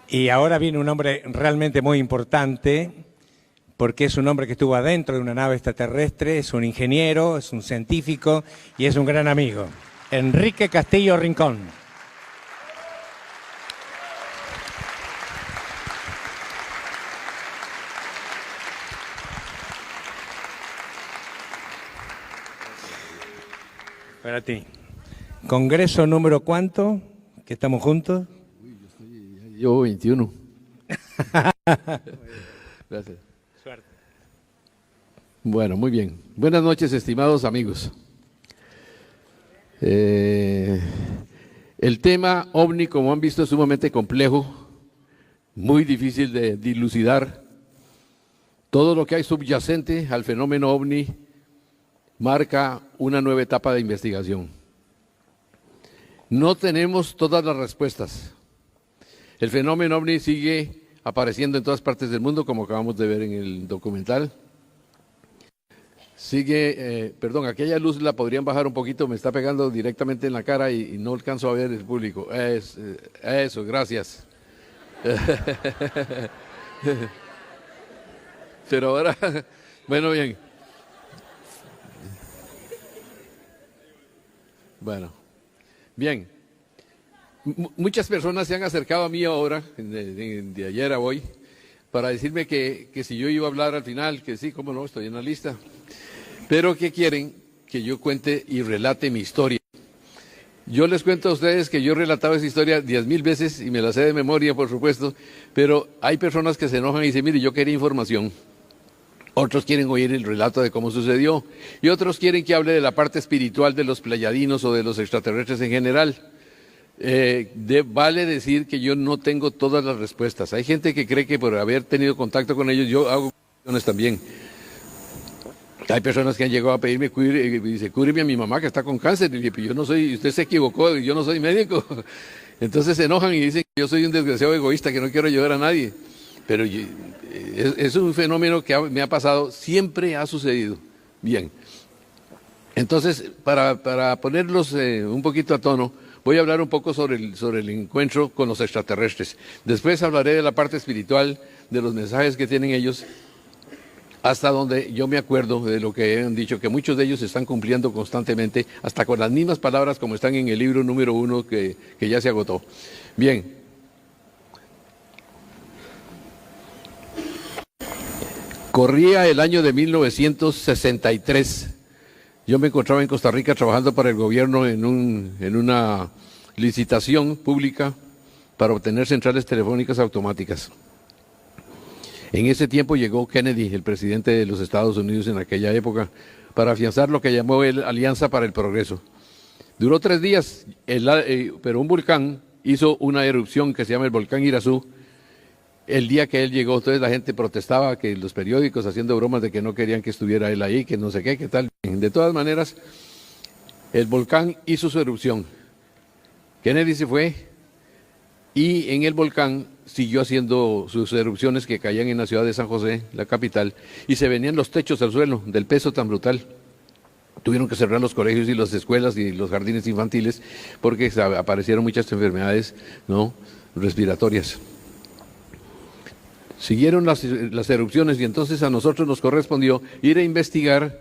Y ahora viene un hombre realmente muy importante, porque es un hombre que estuvo adentro de una nave extraterrestre, es un ingeniero, es un científico y es un gran amigo. Enrique Castillo Rincón. Para ti. ¿Congreso número cuánto? ¿Que estamos juntos? Yo 21. Gracias. Suerte. Bueno, muy bien. Buenas noches, estimados amigos. El tema OVNI, como han visto, es sumamente complejo, muy difícil de dilucidar. Todo lo que hay subyacente al fenómeno OVNI marca una nueva etapa de investigación. No tenemos todas las respuestas. El fenómeno OVNI sigue apareciendo en todas partes del mundo, como acabamos de ver en el documental. Sigue, perdón, aquella luz la podrían bajar un poquito, me está pegando directamente en la cara y no alcanzo a ver el público. Eso, gracias. Pero ahora, bueno, bien. Bueno, bien. Muchas personas se han acercado a mí ahora, de ayer a hoy, para decirme que si yo iba a hablar al final, que sí, cómo no, estoy en la lista, pero que quieren que yo cuente y relate mi historia. Yo les cuento a ustedes que yo he relatado esa historia 10,000 veces y me la sé de memoria, por supuesto, pero hay personas que se enojan y dicen, mire, yo quería información. Otros quieren oír el relato de cómo sucedió y otros quieren que hable de la parte espiritual de los pleyadinos o de los extraterrestres en general. Vale decir que yo no tengo todas las respuestas. Hay gente que cree que por haber tenido contacto con ellos, yo hago cuestiones también. Hay personas que han llegado a pedirme, dice, cúreme a mi mamá que está con cáncer. Y dije, yo no soy, usted se equivocó, yo no soy médico. Entonces se enojan y dicen que yo soy un desgraciado egoísta, que no quiero ayudar a nadie. Pero es un fenómeno que me ha pasado, siempre ha sucedido. Bien. Entonces, para ponerlos un poquito a tono, voy a hablar un poco sobre el encuentro con los extraterrestres. Después hablaré de la parte espiritual, de los mensajes que tienen ellos, hasta donde yo me acuerdo de lo que han dicho, que muchos de ellos están cumpliendo constantemente, hasta con las mismas palabras como están en el libro número 1 que ya se agotó. Bien. Corría el año de 1963. Yo me encontraba en Costa Rica trabajando para el gobierno en una licitación pública para obtener centrales telefónicas automáticas. En ese tiempo llegó Kennedy, el presidente de los Estados Unidos en aquella época, para afianzar lo que llamó él Alianza para el Progreso. Duró 3 días, pero un volcán hizo una erupción que se llama el volcán Irazú. El día que él llegó, entonces la gente protestaba, que los periódicos haciendo bromas de que no querían que estuviera él ahí, que no sé qué tal. De todas maneras, el volcán hizo su erupción. Kennedy se fue y en el volcán siguió haciendo sus erupciones que caían en la ciudad de San José, la capital, y se venían los techos al suelo del peso tan brutal. Tuvieron que cerrar los colegios y las escuelas y los jardines infantiles porque aparecieron muchas enfermedades, ¿no?, respiratorias. Siguieron las erupciones y entonces a nosotros nos correspondió ir a investigar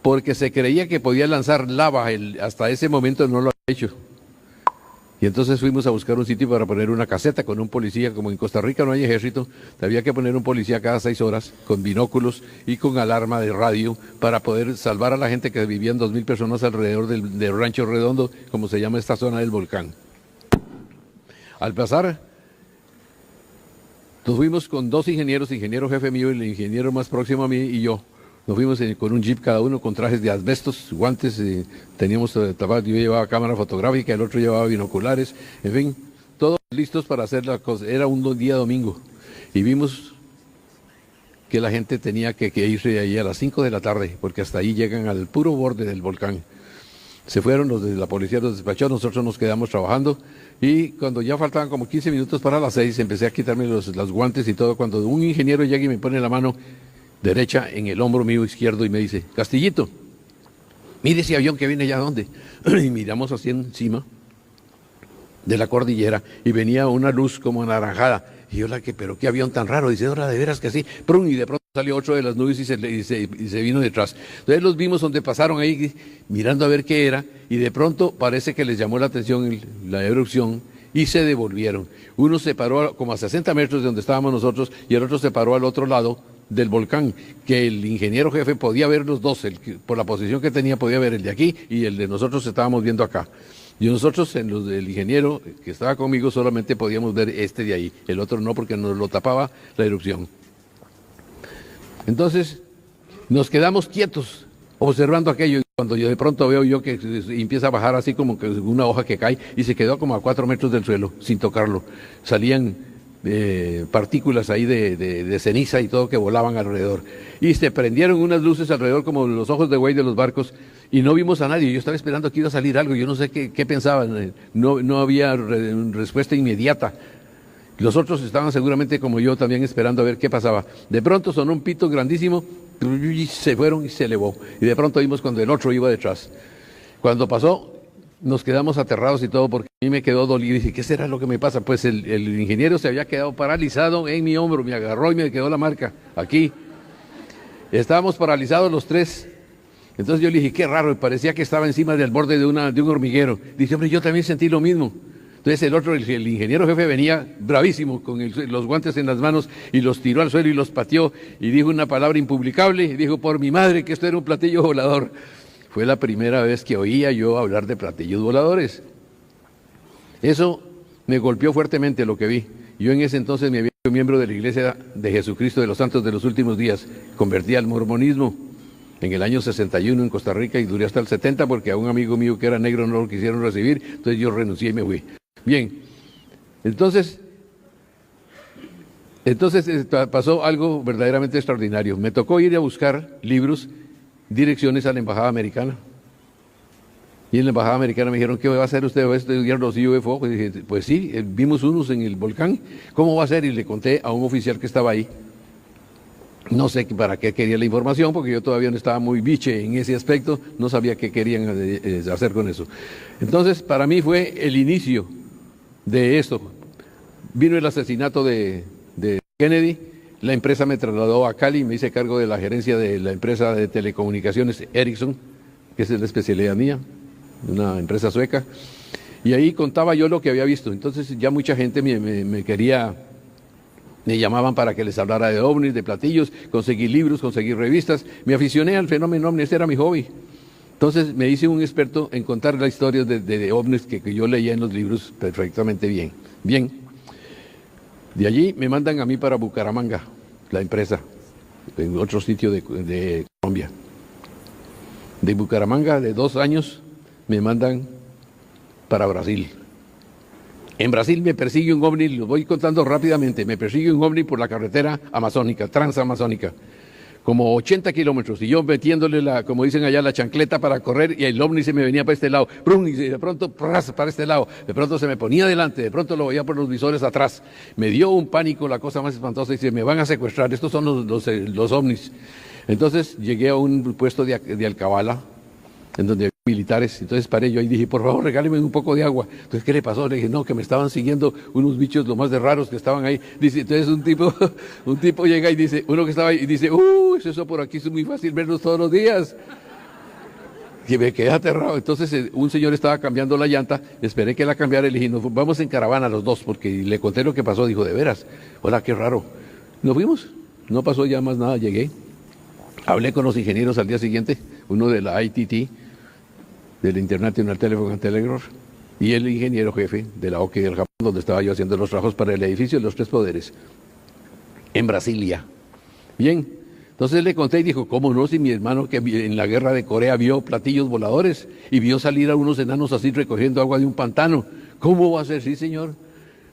porque se creía que podía lanzar lava, hasta ese momento no lo había hecho. Y entonces fuimos a buscar un sitio para poner una caseta con un policía, como en Costa Rica no hay ejército, había que poner un policía cada 6 horas, con binóculos y con alarma de radio, para poder salvar a la gente que vivían 2,000 personas alrededor del Rancho Redondo, como se llama esta zona del volcán. Al pasar, nos fuimos con 2 ingenieros, ingeniero jefe mío y el ingeniero más próximo a mí y yo. Nos fuimos con un jeep cada uno con trajes de asbestos, guantes, teníamos yo llevaba cámara fotográfica, el otro llevaba binoculares, en fin, todos listos para hacer la cosa. Era un día domingo y vimos que la gente tenía que irse de ahí a las 5 de la tarde, porque hasta ahí llegan al puro borde del volcán. Se fueron los de la policía, los despachó, nosotros nos quedamos trabajando y cuando ya faltaban como 15 minutos para las 6, empecé a quitarme los guantes y todo, cuando un ingeniero llega y me pone la mano derecha en el hombro mío izquierdo y me dice, Castillito, mire ese avión que viene allá, ¿dónde? Y miramos así encima de la cordillera y venía una luz como anaranjada. Y yo pero qué avión tan raro. Dice, ahora de veras que sí. ¡Prum! Y de pronto salió otro de las nubes y se vino detrás. Entonces los vimos donde pasaron ahí mirando a ver qué era y de pronto parece que les llamó la atención la erupción y se devolvieron. Uno se paró como a 60 metros de donde estábamos nosotros y el otro se paró al otro lado del volcán, que el ingeniero jefe podía ver los dos, por la posición que tenía podía ver el de aquí y el de nosotros estábamos viendo acá. Y nosotros, en los del ingeniero que estaba conmigo, solamente podíamos ver este de ahí, el otro no, porque nos lo tapaba la erupción. Entonces, nos quedamos quietos, observando aquello, y cuando yo de pronto veo yo que empieza a bajar así como que una hoja que cae, y se quedó como a 4 metros del suelo, sin tocarlo. Salían partículas ahí de ceniza y todo que volaban alrededor. Y se prendieron unas luces alrededor como los ojos de güey de los barcos, y no vimos a nadie. Yo estaba esperando que iba a salir algo, yo no sé qué pensaban, no había respuesta inmediata. Los otros estaban seguramente como yo también esperando a ver qué pasaba. De pronto sonó un pito grandísimo, y se fueron y se elevó. Y de pronto vimos cuando el otro iba detrás. Cuando pasó, nos quedamos aterrados y todo, porque a mí me quedó dolido. Y dije, ¿qué será lo que me pasa? Pues el ingeniero se había quedado paralizado en mi hombro, me agarró y me quedó la marca aquí. Estábamos paralizados los tres. Entonces yo le dije, qué raro, parecía que estaba encima del borde de un hormiguero. Dice, hombre, yo también sentí lo mismo. Entonces el otro, el ingeniero jefe, venía bravísimo con los guantes en las manos y los tiró al suelo y los pateó y dijo una palabra impublicable y dijo, por mi madre, que esto era un platillo volador. Fue la primera vez que oía yo hablar de platillos voladores. Eso me golpeó fuertemente lo que vi. Yo en ese entonces me había hecho miembro de la Iglesia de Jesucristo de los Santos de los Últimos Días. Convertí al mormonismo en el año 61 en Costa Rica y duré hasta el 70 porque a un amigo mío que era negro no lo quisieron recibir, entonces yo renuncié y me fui. Bien, entonces pasó algo verdaderamente extraordinario. Me tocó ir a buscar libros, direcciones a la Embajada Americana. Y en la Embajada Americana me dijeron, ¿qué va a hacer usted? ¿Va a estudiar los UFO? Y dije, pues sí, vimos unos en el volcán. ¿Cómo va a ser? Y le conté a un oficial que estaba ahí. No sé para qué quería la información, porque yo todavía no estaba muy biche en ese aspecto, no sabía qué querían hacer con eso. Entonces, para mí fue el inicio de esto. Vino el asesinato de Kennedy, la empresa me trasladó a Cali, me hice cargo de la gerencia de la empresa de telecomunicaciones Ericsson, que es la especialidad mía, una empresa sueca, y ahí contaba yo lo que había visto. Entonces ya mucha gente me llamaban para que les hablara de ovnis, de platillos, conseguí libros, conseguí revistas, me aficioné al fenómeno ovni, ese era mi hobby. Entonces me hice un experto en contar la historia de ovnis que yo leía en los libros perfectamente bien. Bien, de allí me mandan a mí para Bucaramanga, la empresa, en otro sitio de Colombia. De Bucaramanga, de 2 años, me mandan para Brasil. En Brasil me persigue un ovni, lo voy contando rápidamente, me persigue un ovni por la carretera amazónica, transamazónica, como 80 kilómetros, y yo metiéndole, como dicen allá, la chancleta para correr, y el ovni se me venía para este lado, ¡prum! Y de pronto, ¡pras! Para este lado, de pronto se me ponía adelante, de pronto lo veía por los visores atrás, me dio un pánico, la cosa más espantosa, y dice, me van a secuestrar, estos son los ovnis. Entonces llegué a un puesto de alcabala, en donde había militares, entonces paré yo y dije, por favor, regáleme un poco de agua. Entonces, ¿qué le pasó? Le dije, no, que me estaban siguiendo unos bichos lo más de raros que estaban ahí. Dice, entonces un tipo llega y dice, uno que estaba ahí, y dice, eso por aquí es muy fácil verlos todos los días. Y me quedé aterrado. Entonces un señor estaba cambiando la llanta, esperé que la cambiara y le dije, nos vamos en caravana los dos, porque le conté lo que pasó. Dijo, de veras, hola, qué raro. Nos fuimos, no pasó ya más nada, llegué. Hablé con los ingenieros al día siguiente, uno de la ITT, del International Telephone and Telegraph, y el ingeniero jefe de la OKI del Japón, donde estaba yo haciendo los trabajos para el edificio de los 3 poderes, en Brasilia. Bien, entonces le conté y dijo, ¿cómo no? Si mi hermano que en la guerra de Corea vio platillos voladores y vio salir a unos enanos así recogiendo agua de un pantano. ¿Cómo va a ser? Sí, señor.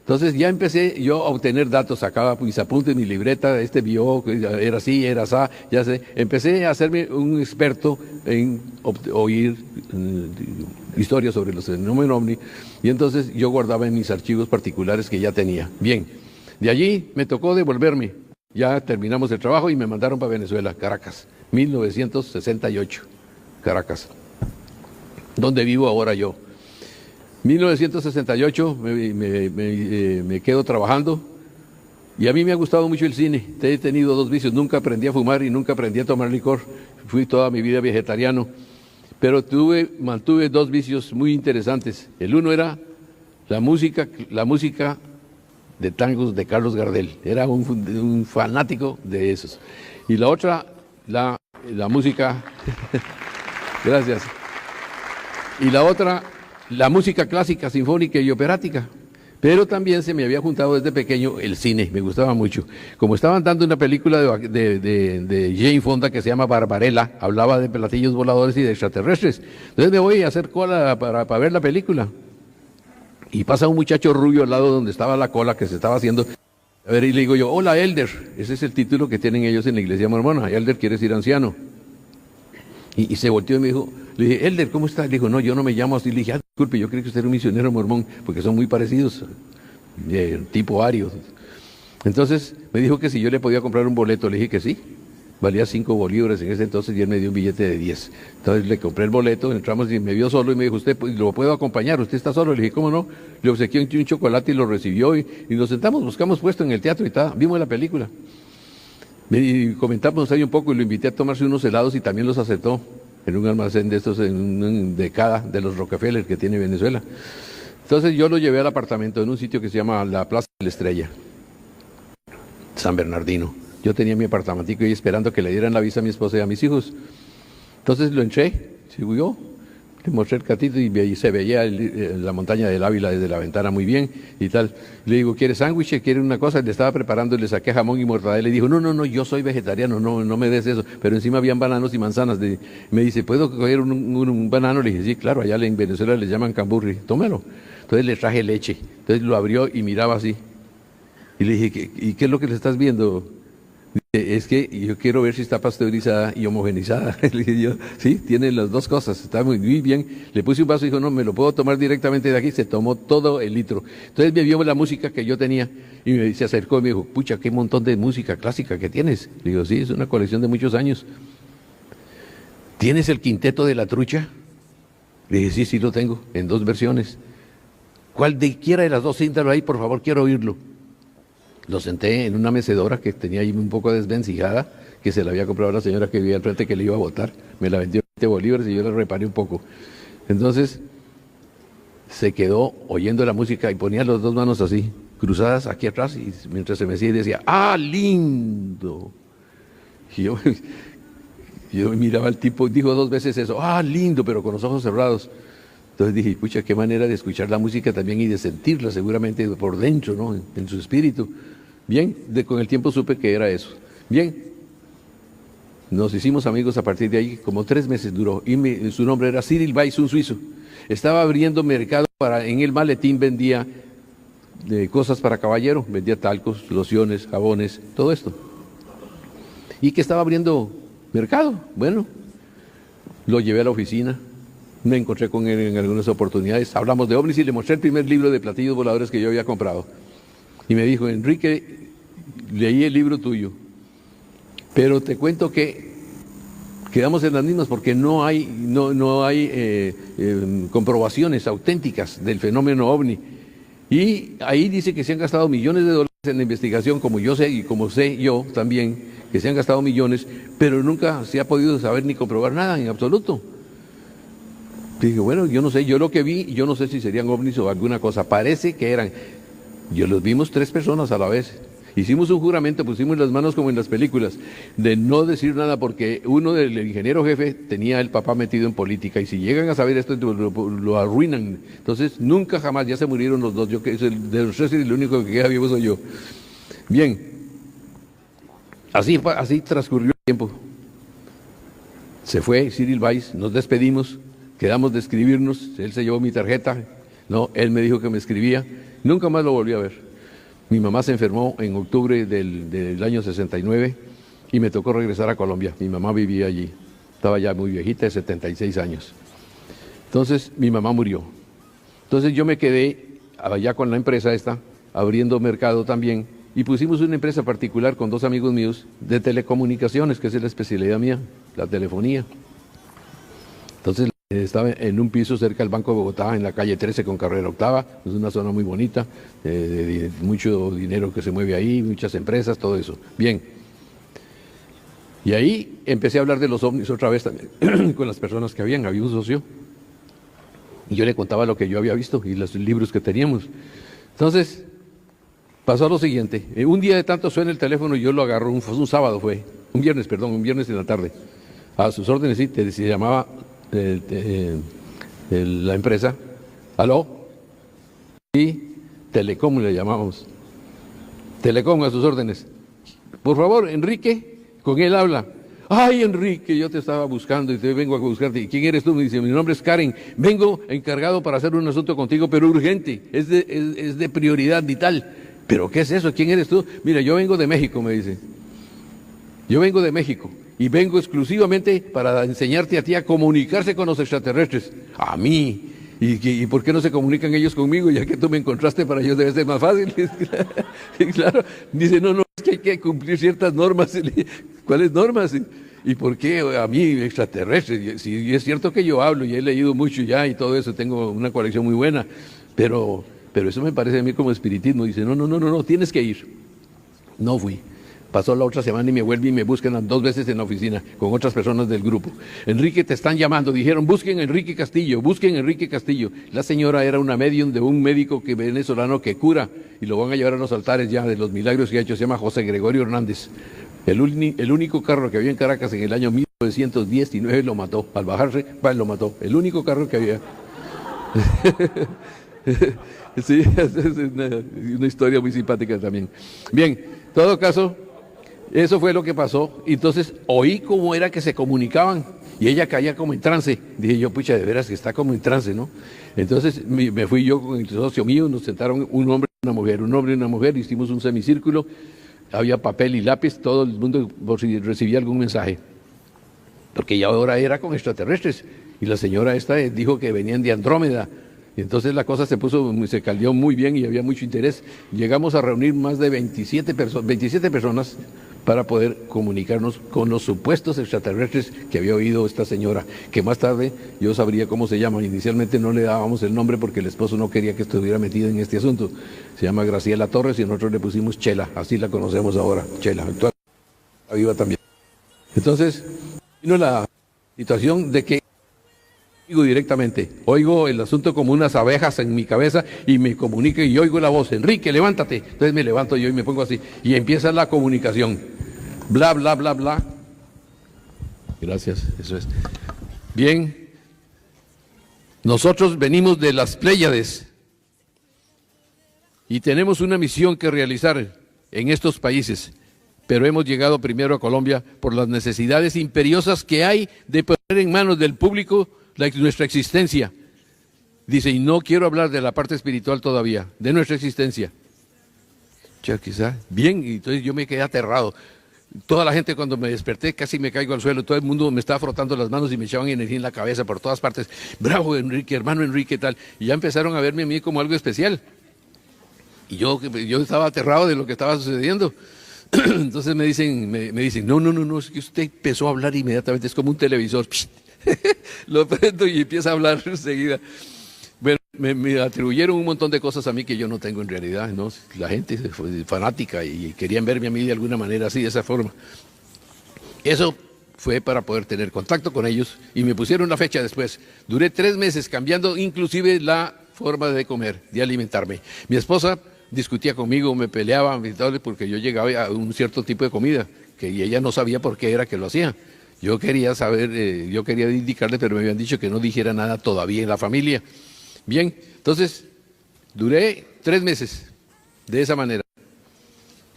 Entonces ya empecé yo a obtener datos, sacaba mis apuntes, mi libreta, vio, era así, era así, ya sé. Empecé a hacerme un experto en oír historias sobre los fenómenos ovni, y entonces yo guardaba en mis archivos particulares que ya tenía. Bien, de allí me tocó devolverme, ya terminamos el trabajo y me mandaron para Venezuela, Caracas, 1968, Caracas, donde vivo ahora yo. 1968 me quedo trabajando y a mí me ha gustado mucho el cine. He tenido dos vicios, nunca aprendí a fumar y nunca aprendí a tomar licor. Fui toda mi vida vegetariano, pero mantuve dos vicios muy interesantes. El uno era la música de tangos de Carlos Gardel. Era un fanático de esos. Y la otra, la música... Gracias. Y la otra, la música clásica, sinfónica y operática. Pero también se me había juntado desde pequeño el cine, me gustaba mucho. Como estaban dando una película de Jane Fonda que se llama Barbarella, hablaba de platillos voladores y de extraterrestres. Entonces me voy a hacer cola para ver la película. Y pasa un muchacho rubio al lado donde estaba la cola que se estaba haciendo. A ver, y le digo yo, hola Elder. Ese es el título que tienen ellos en la iglesia mormona. Elder quiere decir anciano. Y se volteó y me dijo, le dije, Elder, ¿cómo está? Le dijo, no, yo no me llamo así. Le dije, disculpe, yo creí que usted era un misionero mormón, porque son muy parecidos, tipo ario. Entonces me dijo que si yo le podía comprar un boleto, le dije que sí. Valía 5 bolívares en ese entonces y él me dio un billete de 10. Entonces le compré el boleto, entramos y me vio solo y me dijo, ¿usted lo puedo acompañar? ¿Usted está solo? Le dije, ¿cómo no? Le obsequié un chocolate y lo recibió y nos sentamos, buscamos puesto en el teatro y vimos la película. Y comentamos ahí un poco y lo invité a tomarse unos helados y también los aceptó en un almacén de estos, en una década de los Rockefeller que tiene Venezuela. Entonces yo lo llevé al apartamento en un sitio que se llama la Plaza de la Estrella, San Bernardino. Yo tenía mi apartamentico ahí esperando que le dieran la visa a mi esposa y a mis hijos. Entonces lo entré, subió, le mostré el catito y se veía la montaña del Ávila desde la ventana muy bien y tal. Le digo, ¿quiere sándwich? ¿Quiere una cosa? Le estaba preparando y le saqué jamón y mortadela y dijo, no, yo soy vegetariano, no me des eso. Pero encima habían bananos y manzanas. Me dice, ¿puedo coger un banano? Le dije, sí, claro, allá en Venezuela le llaman camburri, tómelo. Entonces le traje leche. Entonces lo abrió y miraba así. Y le dije, ¿y qué es lo que le estás viendo? Es que yo quiero ver si está pasteurizada y homogenizada. Le dije yo, sí, tiene las dos cosas, está muy bien. Le puse un vaso y dijo, no, me lo puedo tomar directamente de aquí. Se tomó todo el litro. Entonces me vio la música que yo tenía y se acercó y me dijo, pucha, qué montón de música clásica que tienes. Le digo, sí, es una colección de muchos años. ¿Tienes el quinteto de la trucha? Le dije, sí, lo tengo, en 2 versiones. ¿Cuál de quiera de las dos? Síntalo ahí, por favor, quiero oírlo. Lo senté en una mecedora que tenía ahí un poco desvencijada, que se la había comprado la señora que vivía al frente que le iba a botar. Me la vendió 20 bolívares y yo la reparé un poco. Entonces se quedó oyendo la música y ponía las 2 manos así, cruzadas aquí atrás, y mientras se mecía y decía, ¡ah, lindo! Y yo miraba al tipo, dijo 2 veces eso, ¡ah, lindo! Pero con los ojos cerrados. Entonces dije, pucha, qué manera de escuchar la música también y de sentirla seguramente por dentro, ¿no? En su espíritu. Bien, con el tiempo supe que era eso. Bien, nos hicimos amigos a partir de ahí, como 3 meses duró, y su nombre era Cyril Weiss, un suizo. Estaba abriendo mercado en el maletín vendía cosas para caballero, vendía talcos, lociones, jabones, todo esto. Y que estaba abriendo mercado, bueno, lo llevé a la oficina. Me encontré con él en algunas oportunidades, hablamos de ovnis y le mostré el primer libro de platillos voladores que yo había comprado. Y me dijo, Enrique, leí el libro tuyo, pero te cuento que quedamos en las mismas porque no hay comprobaciones auténticas del fenómeno ovni. Y ahí dice que se han gastado millones de dólares en la investigación, como yo sé y como sé yo también, que se han gastado millones, pero nunca se ha podido saber ni comprobar nada en absoluto. Dije, bueno, yo no sé, yo lo que vi, yo no sé si serían ovnis o alguna cosa, parece que eran, yo los vimos 3 personas a la vez, hicimos un juramento, pusimos las manos como en las películas, de no decir nada porque uno del ingeniero jefe tenía el papá metido en política y si llegan a saber esto lo arruinan, entonces nunca jamás, ya se murieron los 2, yo que de los 3 el único que queda vivo soy yo. Bien, así transcurrió el tiempo, se fue Cyril Weiss, nos despedimos. Quedamos de escribirnos, él se llevó mi tarjeta, no, él me dijo que me escribía, nunca más lo volví a ver. Mi mamá se enfermó en octubre del año 69 y me tocó regresar a Colombia. Mi mamá vivía allí, estaba ya muy viejita, de 76 años. Entonces mi mamá murió. Entonces yo me quedé allá con la empresa esta, abriendo mercado también, y pusimos una empresa particular con 2 amigos míos de telecomunicaciones, que es la especialidad mía, la telefonía. Entonces Estaba en un piso cerca del Banco de Bogotá, en la calle 13 con carrera octava. Es una zona muy bonita, mucho dinero que se mueve ahí, muchas empresas, todo eso. Bien. Y ahí empecé a hablar de los ovnis otra vez también, con las personas que había un socio. Y yo le contaba lo que yo había visto y los libros que teníamos. Entonces, pasó lo siguiente. Un día de tanto suena el teléfono y yo lo agarro, un sábado fue, un viernes en la tarde. A sus órdenes, sí, se llamaba la empresa. ¿Aló? Y Telecom le llamamos. Telecom a sus órdenes. Por favor, Enrique, con él habla. Ay, Enrique, yo te estaba buscando y te vengo a buscarte. ¿Y quién eres tú? Me dice, mi nombre es Karen. Vengo encargado para hacer un asunto contigo, pero urgente. Es de prioridad vital. ¿Pero qué es eso? ¿Quién eres tú? Mira, yo vengo de México, me dice. Yo vengo de México y vengo exclusivamente para enseñarte a ti a comunicarse con los extraterrestres. A mí. ¿Y por qué no se comunican ellos conmigo? Ya que tú me encontraste, para ellos debe ser más fácil. Y claro, dice, no, es que hay que cumplir ciertas normas. ¿Cuáles normas? ¿Y por qué a mí extraterrestres? Si es cierto que yo hablo y he leído mucho ya y todo eso, tengo una colección muy buena, pero eso me parece a mí como espiritismo. Dice, no, tienes que ir. No fui. Pasó la otra semana y me vuelve y me buscan 2 veces en la oficina con otras personas del grupo. Enrique, te están llamando. Dijeron, busquen a Enrique Castillo, busquen a Enrique Castillo. La señora era una medium de un médico venezolano que cura y lo van a llevar a los altares ya de los milagros que ha hecho. Se llama José Gregorio Hernández. El único carro que había en Caracas en el año 1919 lo mató. Al bajarse, lo mató. El único carro que había. Sí, es una historia muy simpática también. Bien, en todo caso, eso fue lo que pasó. Entonces oí cómo era que se comunicaban y ella caía como en trance. Dije yo, pucha, de veras que está como en trance, ¿no? Entonces me fui yo con el socio mío, nos sentaron un hombre y una mujer, hicimos un semicírculo, había papel y lápiz, todo el mundo por si recibía algún mensaje. Porque ya ahora era con extraterrestres y la señora esta dijo que venían de Andrómeda. Y entonces la cosa se caldeó muy bien y había mucho interés. Llegamos a reunir más de 27 personas para poder comunicarnos con los supuestos extraterrestres que había oído esta señora, que más tarde yo sabría cómo se llaman. Inicialmente no le dábamos el nombre porque el esposo no quería que estuviera metido en este asunto. Se llama Graciela Torres y nosotros le pusimos Chela, así la conocemos ahora, Chela, actual, viva también. Entonces, vino la situación de que digo directamente, oigo el asunto como unas abejas en mi cabeza y me comunico y oigo la voz, Enrique, levántate. Entonces me levanto yo y me pongo así y empieza la comunicación. Bla, bla, bla, bla. Gracias, eso es. Bien, nosotros venimos de las Pléyades y tenemos una misión que realizar en estos países, pero hemos llegado primero a Colombia por las necesidades imperiosas que hay de poner en manos del público nuestra existencia. Dice, y no quiero hablar de la parte espiritual todavía, de nuestra existencia. Ya quizá, bien, y entonces yo me quedé aterrado. Toda la gente cuando me desperté casi me caigo al suelo, todo el mundo me estaba frotando las manos y me echaban energía en la cabeza por todas partes. Bravo Enrique, hermano Enrique, tal. Y ya empezaron a verme a mí como algo especial. Y yo estaba aterrado de lo que estaba sucediendo. Entonces me dicen, no, es que usted empezó a hablar inmediatamente, es como un televisor. Lo prendo y empieza a hablar enseguida. Bueno, me atribuyeron un montón de cosas a mí que yo no tengo en realidad, ¿no? La gente fue fanática y querían verme a mí de alguna manera así, de esa forma. Eso fue para poder tener contacto con ellos y me pusieron una fecha después. Duré 3 meses cambiando inclusive la forma de comer, de alimentarme. Mi esposa discutía conmigo, me peleaba porque yo llegaba a un cierto tipo de comida que ella no sabía por qué era que lo hacía. Yo quería saber, yo quería indicarle, pero me habían dicho que no dijera nada todavía en la familia. Bien, entonces duré 3 meses de esa manera,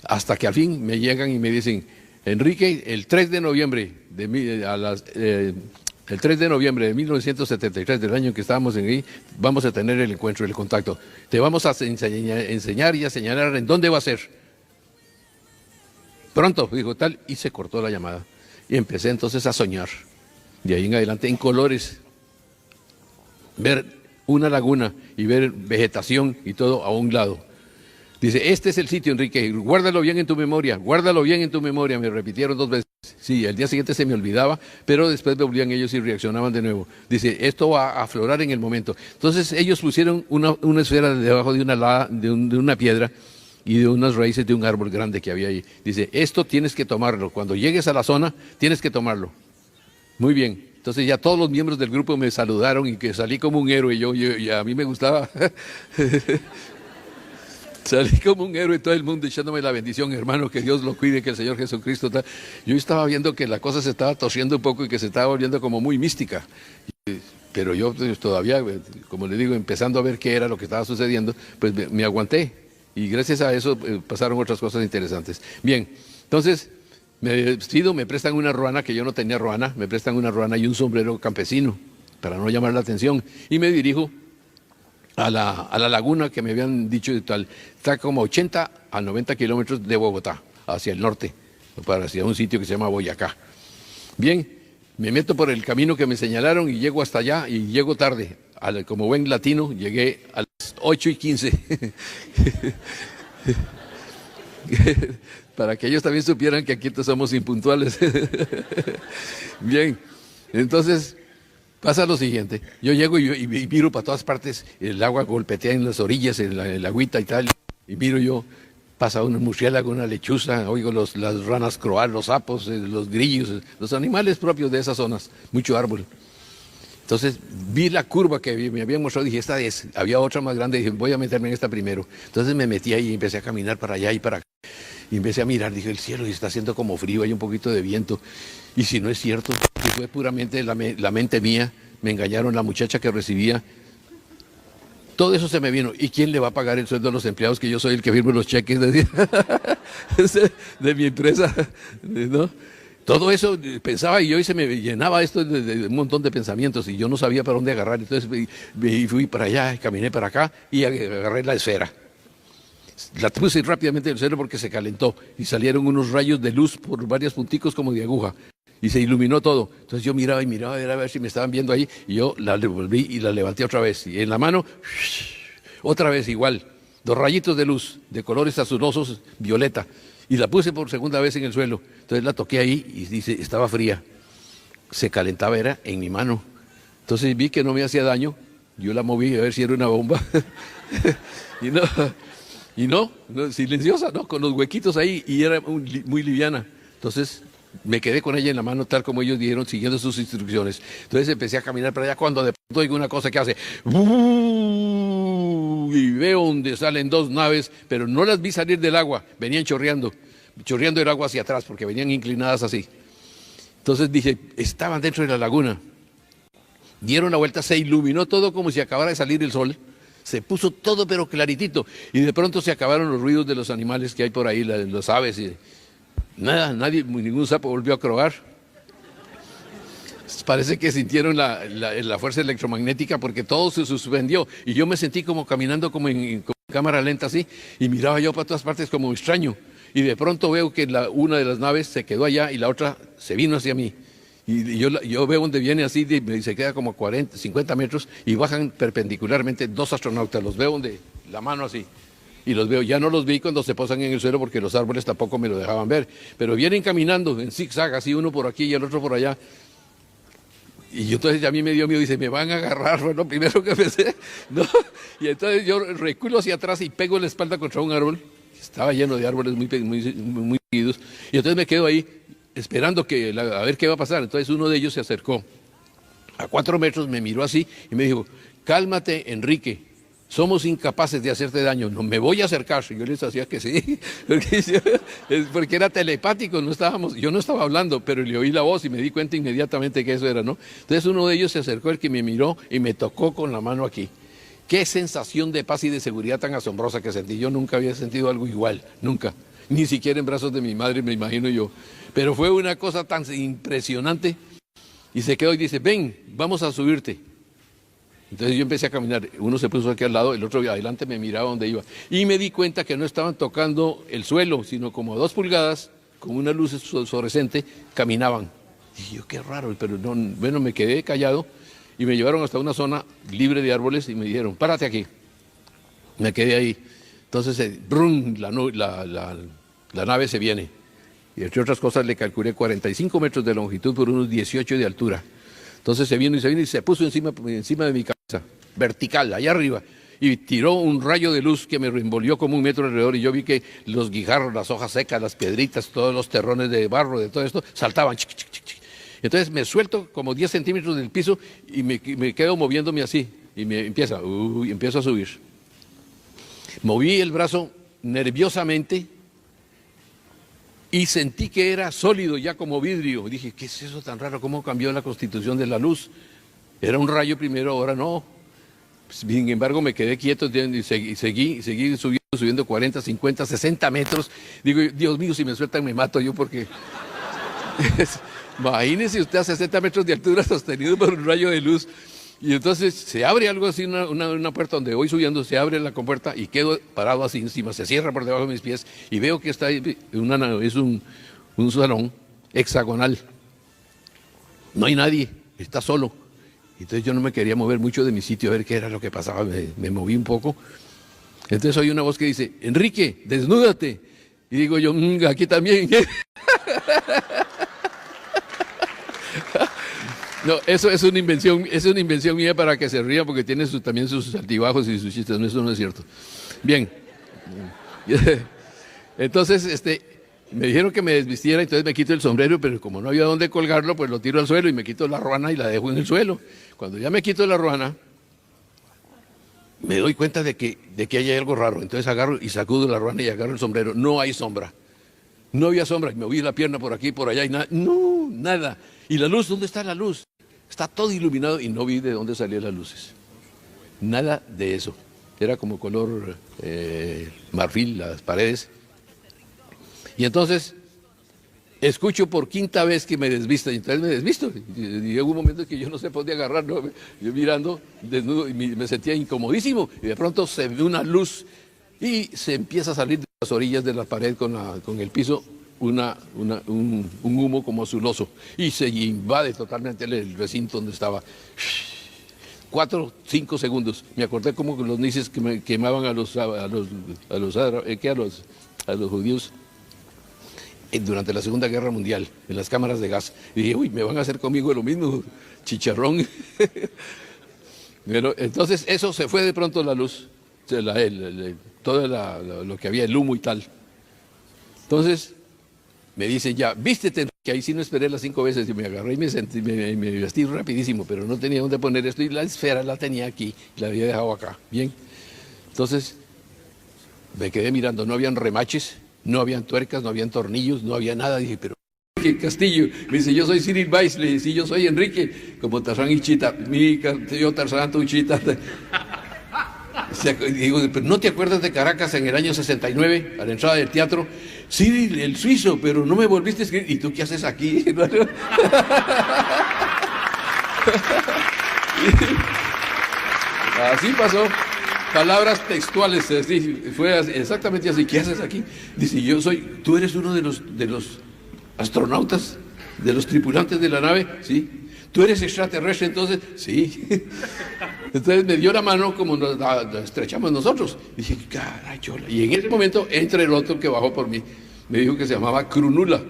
hasta que al fin me llegan y me dicen, Enrique, el 3 de noviembre de 1973, del año en que estábamos ahí, vamos a tener el encuentro, el contacto. Te vamos a enseñar y a señalar en dónde va a ser. Pronto, dijo tal, y se cortó la llamada. Y empecé entonces a soñar, de ahí en adelante, en colores, ver una laguna y ver vegetación y todo a un lado. Dice, este es el sitio, Enrique, guárdalo bien en tu memoria, me repitieron 2 veces. Sí, al día siguiente se me olvidaba, pero después volvían ellos y reaccionaban de nuevo. Dice, esto va a aflorar en el momento. Entonces ellos pusieron una esfera debajo de de una piedra y de unas raíces de un árbol grande que había ahí. Dice, esto tienes que tomarlo. Cuando llegues a la zona, tienes que tomarlo. Muy bien. Entonces ya todos los miembros del grupo me saludaron y que salí como un héroe. Y a mí me gustaba. Salí como un héroe, todo el mundo echándome la bendición, hermano, que Dios lo cuide, que el Señor Jesucristo. Yo estaba viendo que la cosa se estaba torciendo un poco y que se estaba volviendo como muy mística. Pero yo pues, todavía, como le digo, empezando a ver qué era lo que estaba sucediendo, pues me aguanté. Y gracias a eso pasaron otras cosas interesantes. Bien, entonces me despido, me prestan una ruana, que yo no tenía ruana, me prestan una ruana y un sombrero campesino, para no llamar la atención. Y me dirijo a la laguna que me habían dicho y tal. Está como 80 a 90 kilómetros de Bogotá, hacia el norte, hacia un sitio que se llama Boyacá. Bien, me meto por el camino que me señalaron y llego hasta allá y llego tarde. Como buen latino, llegué a las 8:15. Para que ellos también supieran que aquí somos impuntuales. Bien, entonces pasa lo siguiente, yo llego y miro para todas partes, el agua golpetea en las orillas, el agüita y tal, y miro yo, pasa un murciélago, una lechuza, oigo las ranas croar, los sapos, los grillos, los animales propios de esas zonas, mucho árbol. Entonces vi la curva que me habían mostrado y dije, esta es, había otra más grande, y dije, voy a meterme en esta primero. Entonces me metí ahí y empecé a caminar para allá y para acá. Y empecé a mirar, dije, el cielo está haciendo como frío, hay un poquito de viento. Y si no es cierto, que fue puramente la mente mía, me engañaron la muchacha que recibía. Todo eso se me vino. ¿Y quién le va a pagar el sueldo a los empleados? Que yo soy el que firmo los cheques de mi empresa, ¿no? Todo eso pensaba y hoy se me llenaba esto de un montón de pensamientos y yo no sabía para dónde agarrar. Entonces fui para allá, caminé para acá y agarré la esfera. La puse rápidamente en el suelo porque se calentó y salieron unos rayos de luz por varios punticos como de aguja y se iluminó todo. Entonces yo miraba y miraba a ver si me estaban viendo ahí y yo la devolví y la levanté otra vez. Y en la mano, otra vez igual, 2 rayitos de luz de colores azulosos, violeta. Y la puse por segunda vez en el suelo. Entonces la toqué ahí y dice, estaba fría. Se calentaba, era en mi mano. Entonces vi que no me hacía daño. Yo la moví a ver si era una bomba. y no, silenciosa, ¿no? Con los huequitos ahí y era muy liviana. Entonces me quedé con ella en la mano tal como ellos dijeron, siguiendo sus instrucciones. Entonces empecé a caminar para allá cuando de pronto oigo una cosa que hace... Y veo donde salen 2 naves, pero no las vi salir del agua, venían chorreando el agua hacia atrás porque venían inclinadas así. Entonces dije, estaban dentro de la laguna. Dieron la vuelta, se iluminó todo como si acabara de salir el sol. Se puso todo pero claritito y de pronto se acabaron los ruidos de los animales que hay por ahí, los aves y nada, ningún sapo volvió a croar. Parece que sintieron la fuerza electromagnética porque todo se suspendió y yo me sentí como caminando como en cámara lenta así y miraba yo para todas partes como extraño y de pronto veo que una de las naves se quedó allá y la otra se vino hacia mí y yo veo donde viene así y se queda como 40, 50 metros y bajan perpendicularmente 2 astronautas, los veo donde la mano así y los veo, ya no los vi cuando se posan en el suelo porque los árboles tampoco me lo dejaban ver, pero vienen caminando en zigzag así, uno por aquí y el otro por allá. Y yo entonces a mí me dio miedo, dice, me van a agarrar, fue lo primero que pensé, ¿no? Y entonces yo reculo hacia atrás y pego la espalda contra un árbol, estaba lleno de árboles muy seguidos, y entonces me quedo ahí esperando a ver qué va a pasar. Entonces uno de ellos se acercó a 4 metros, me miró así y me dijo, cálmate, Enrique, somos incapaces de hacerte daño, no me voy a acercar. Y yo les hacía que sí, porque era telepático, yo no estaba hablando, pero le oí la voz y me di cuenta inmediatamente que eso era, ¿no? Entonces uno de ellos se acercó, el que me miró y me tocó con la mano aquí. Qué sensación de paz y de seguridad tan asombrosa que sentí. Yo nunca había sentido algo igual, nunca. Ni siquiera en brazos de mi madre, me imagino yo. Pero fue una cosa tan impresionante. Y se quedó y dice, ven, vamos a subirte. Entonces yo empecé a caminar, uno se puso aquí al lado, el otro adelante me miraba donde iba. Y me di cuenta que no estaban tocando el suelo, sino como a 2 pulgadas, con una luz fluorescente, caminaban. Y yo, qué raro, pero no, bueno, me quedé callado y me llevaron hasta una zona libre de árboles y me dijeron, párate aquí. Me quedé ahí. Entonces, brum, la nave se viene. Y entre otras cosas le calculé 45 metros de longitud por unos 18 de altura. Entonces se vino y se puso encima de mi cabeza, vertical, allá arriba. Y tiró un rayo de luz que me envolvió como 1 metro alrededor. Y yo vi que los guijarros, las hojas secas, las piedritas, todos los terrones de barro, de todo esto, saltaban. Chic, chic, chic, chic. Entonces me suelto como 10 centímetros del piso y me quedo moviéndome así. Y empiezo a subir. Moví el brazo nerviosamente y sentí que era sólido, ya como vidrio. Dije, ¿qué es eso tan raro? ¿Cómo cambió la constitución de la luz? Era un rayo primero, ahora no. Sin embargo, me quedé quieto y seguí subiendo 40, 50, 60 metros. Digo, Dios mío, si me sueltan me mato yo porque... Imagínese usted a 60 metros de altura sostenido por un rayo de luz. Y entonces se abre algo así, una puerta donde voy subiendo, se abre la compuerta y quedo parado así encima, se cierra por debajo de mis pies y veo que está ahí es un salón hexagonal. No hay nadie, está solo. Entonces yo no me quería mover mucho de mi sitio a ver qué era lo que pasaba, me moví un poco. Entonces oí una voz que dice, Enrique, desnúdate. Y digo yo, aquí también. No, eso es una invención mía para que se ría porque tiene también sus altibajos y sus chistes, no, eso no es cierto. Bien. Entonces, me dijeron que me desvistiera, entonces me quito el sombrero, pero como no había dónde colgarlo, pues lo tiro al suelo y me quito la ruana y la dejo en el suelo. Cuando ya me quito la ruana, me doy cuenta de que hay algo raro. Entonces agarro y sacudo la ruana y agarro el sombrero. No hay sombra. No había sombra. Me moví la pierna por aquí, por allá y nada. No, nada. ¿Y la luz? ¿Dónde está la luz? Está todo iluminado y no vi de dónde salían las luces. Nada de eso. Era como color marfil las paredes. Y entonces escucho por 5ª vez que me desvista. Y entonces me desvisto. Y llegó un momento que yo no sé por dónde agarrar, ¿no? Yo mirando desnudo y me sentía incomodísimo. Y de pronto se ve una luz y se empieza a salir de las orillas de la pared con el piso un humo como azuloso y se invade totalmente el recinto donde estaba. 4, 5 segundos. Me acordé como que los nazis que me quemaban a los judíos durante la Segunda Guerra Mundial en las cámaras de gas. Y dije, uy, me van a hacer conmigo lo mismo, chicharrón. Pero entonces eso se fue de pronto la luz, todo lo que había, el humo y tal. Entonces me dicen ya, vístete, que ahí sí no esperé las 5 veces, y me agarré y me vestí rapidísimo, pero no tenía dónde poner esto, y la esfera la tenía aquí, y la había dejado acá, bien. Entonces me quedé mirando, no habían remaches, no habían tuercas, no habían tornillos, no había nada. Dije, pero ¿qué Castillo? Me dice, yo soy Cyril Weiss. Le dije, sí, yo soy Enrique, como Tarzán y Chita. Yo Tarzán, tú Chita. Digo, pero ¿no te acuerdas de Caracas en el año 69, a la entrada del teatro? Cyril, el suizo, pero no me volviste a escribir. ¿Y tú qué haces aquí? Así pasó. Palabras textuales, fue exactamente así. ¿Qué haces aquí? Dice, tú eres uno de los astronautas, de los tripulantes de la nave, ¿sí? ¿Tú eres extraterrestre entonces? Sí. Entonces me dio la mano como nos estrechamos nosotros. Dije, caray, chola. Y en ese momento entra el otro que bajó por mí. Me dijo que se llamaba Crunula.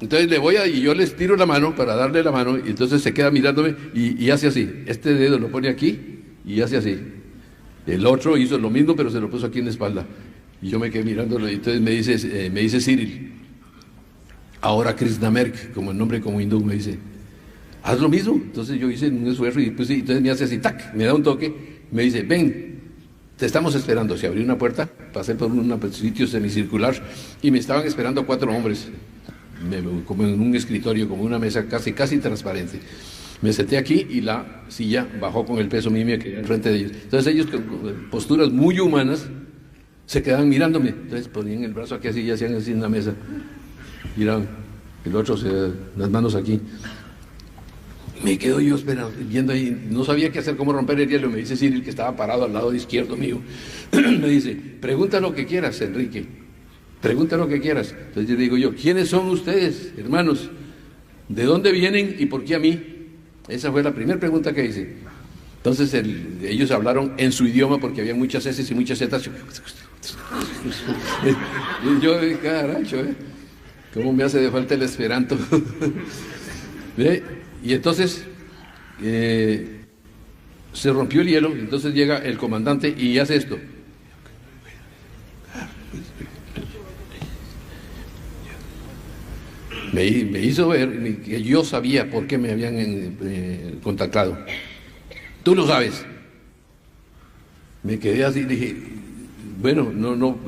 Entonces y yo les tiro la mano para darle la mano, y entonces se queda mirándome y hace así. Este dedo lo pone aquí y hace así. El otro hizo lo mismo, pero se lo puso aquí en la espalda. Y yo me quedé mirándolo, y entonces me dice Cyril, ahora Krishnamerk, como el nombre como hindú, me dice, haz lo mismo. Entonces yo hice un esfuerzo y pues, entonces me hace así, tac, me da un toque, me dice, ven, te estamos esperando. Se abrió una puerta, pasé por un sitio semicircular y me estaban esperando 4 hombres, como en un escritorio, como una mesa casi transparente. Me senté aquí y la silla bajó con el peso mío que enfrente de ellos. Entonces ellos con posturas muy humanas se quedaban mirándome. Entonces ponían el brazo aquí así y hacían así en la mesa. Miraban, el otro las manos aquí. Me quedo yo esperando, viendo ahí, no sabía qué hacer, cómo romper el hielo. Me dice Cyril, que estaba parado al lado izquierdo mío. Me dice, pregunta lo que quieras, Enrique. Pregunta lo que quieras. Entonces yo digo ¿quiénes son ustedes, hermanos? ¿De dónde vienen y por qué a mí? Esa fue la primera pregunta que hice. Entonces ellos hablaron en su idioma porque había muchas S y muchas Z. Y yo, caracho, ¿Cómo me hace de falta el esperanto? ¿Ve? Y entonces se rompió el hielo, entonces llega el comandante y hace esto. Me hizo ver que yo sabía por qué me habían contactado. Tú lo sabes. Me quedé así, dije, bueno, no,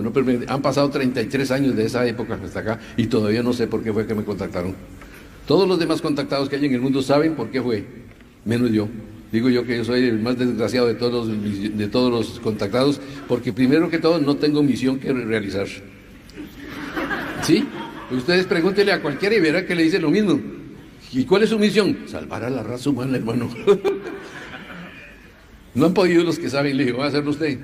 han pasado 33 años de esa época hasta acá y todavía no sé por qué fue que me contactaron. Todos los demás contactados que hay en el mundo saben por qué fue, menos yo. Digo yo que yo soy el más desgraciado de todos los contactados, porque primero que todo no tengo misión que realizar. ¿Sí? Ustedes pregúntenle a cualquiera y verán que le dice lo mismo. ¿Y cuál es su misión? Salvar a la raza humana, hermano. No han podido los que saben, le digo, va a hacerlo usted.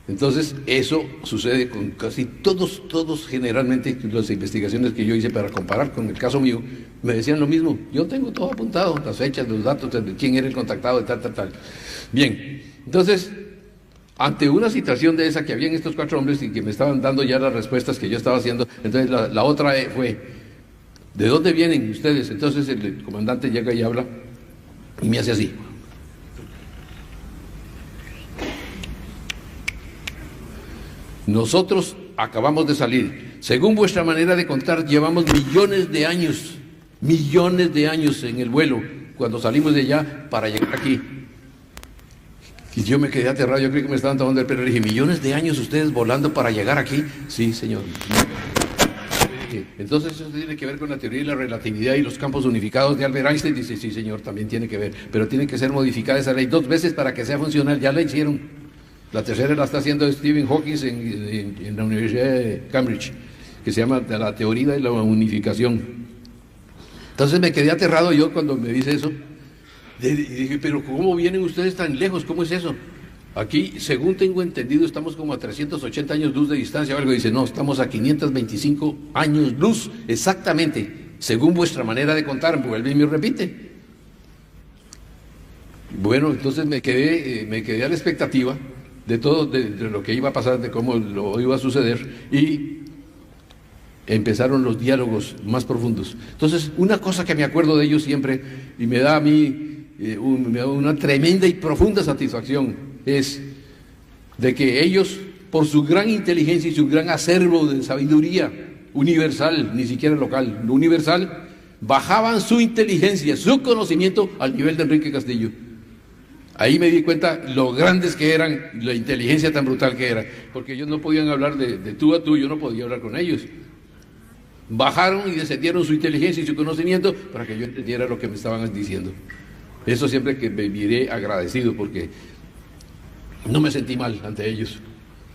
Entonces, eso sucede con casi todos, generalmente, las investigaciones que yo hice para comparar con el caso mío, me decían lo mismo. Yo tengo todo apuntado, las fechas, los datos, de quién era el contactado, de tal. Bien, entonces, ante una situación de esa que habían estos 4 hombres y que me estaban dando ya las respuestas que yo estaba haciendo, entonces la otra fue, ¿de dónde vienen ustedes? Entonces el comandante llega y habla y me hace así. Nosotros acabamos de salir. Según vuestra manera de contar, llevamos millones de años en el vuelo, cuando salimos de allá para llegar aquí. Y yo me quedé aterrado, yo creí que me estaban tomando el pelo. Le dije, ¿millones de años ustedes volando para llegar aquí? Sí, señor. Entonces eso tiene que ver con la teoría de la relatividad y los campos unificados de Albert Einstein. Dice, sí, señor, también tiene que ver. Pero tiene que ser modificada esa ley 2 veces para que sea funcional. Ya la hicieron. La tercera la está haciendo Stephen Hawking en la Universidad de Cambridge, que se llama la teoría de la unificación. Entonces me quedé aterrado yo cuando me dice eso. Y dije, pero ¿cómo vienen ustedes tan lejos? ¿Cómo es eso? Aquí, según tengo entendido, estamos como a 380 años luz de distancia o algo. Dice, no, estamos a 525 años luz, exactamente, según vuestra manera de contar. Vuelve y me repite. Bueno, entonces me quedé a la expectativa de todo, de lo que iba a pasar, de cómo lo iba a suceder, y empezaron los diálogos más profundos. Entonces, una cosa que me acuerdo de ellos siempre, y me da a mí me da una tremenda y profunda satisfacción, es de que ellos, por su gran inteligencia y su gran acervo de sabiduría universal, ni siquiera local, universal, bajaban su inteligencia, su conocimiento al nivel de Enrique Castillo. Ahí me di cuenta lo grandes que eran, la inteligencia tan brutal que era, porque ellos no podían hablar de tú a tú, yo no podía hablar con ellos. Bajaron y descendieron su inteligencia y su conocimiento para que yo entendiera lo que me estaban diciendo. Eso siempre que me miré agradecido, porque no me sentí mal ante ellos,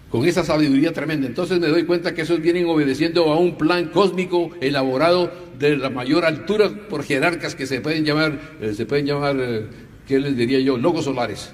con esa sabiduría tremenda. Entonces me doy cuenta que esos vienen obedeciendo a un plan cósmico elaborado de la mayor altura por jerarcas que se pueden llamar, ¿qué les diría yo? Logos solares.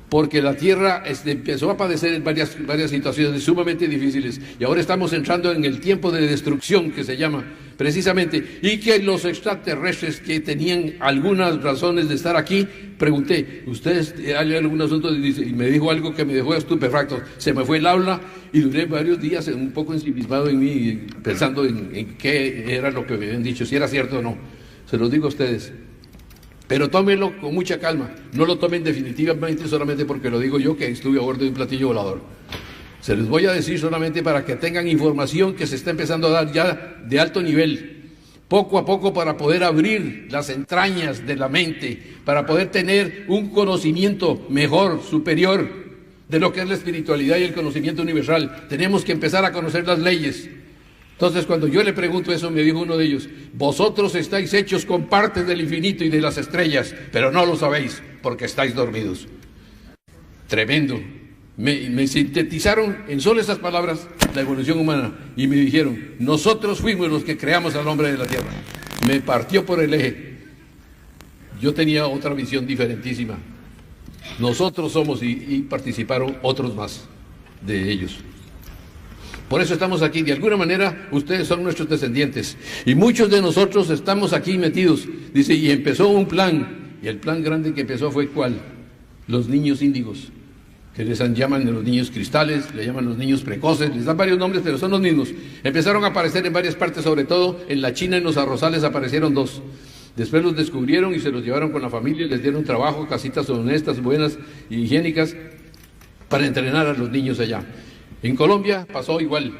Porque la Tierra empezó a padecer varias situaciones sumamente difíciles, y ahora estamos entrando en el tiempo de destrucción, que se llama precisamente, y que los extraterrestres que tenían algunas razones de estar aquí, pregunté, ¿ustedes hay algún asunto? Y me dijo algo que me dejó estupefacto. Se me fue el habla y duré varios días un poco ensimismado en mí, pensando en qué era lo que me habían dicho, si era cierto o no. Se los digo a ustedes. Pero tómenlo con mucha calma, no lo tomen definitivamente solamente porque lo digo yo, que estuve a bordo de un platillo volador. Se les voy a decir solamente para que tengan información que se está empezando a dar ya de alto nivel, poco a poco, para poder abrir las entrañas de la mente, para poder tener un conocimiento mejor, superior, de lo que es la espiritualidad y el conocimiento universal. Tenemos que empezar a conocer las leyes. Entonces, cuando yo le pregunto eso, me dijo uno de ellos, vosotros estáis hechos con partes del infinito y de las estrellas, pero no lo sabéis porque estáis dormidos. Tremendo. Me sintetizaron en solo esas palabras la evolución humana y me dijeron, nosotros fuimos los que creamos al hombre de la tierra. Me partió por el eje. Yo tenía otra visión diferentísima. Nosotros somos, y participaron otros más de ellos. Por eso estamos aquí. De alguna manera, ustedes son nuestros descendientes. Y muchos de nosotros estamos aquí metidos. Dice, y empezó un plan. Y el plan grande que empezó fue ¿cuál? Los niños índigos. que les llaman los niños cristales, le llaman los niños precoces, les dan varios nombres, pero son los mismos. Empezaron a aparecer en varias partes, sobre todo en la China, en los arrozales aparecieron 2. Después los descubrieron y se los llevaron con la familia, les dieron trabajo, casitas honestas, buenas y higiénicas, para entrenar a los niños allá. En Colombia pasó igual,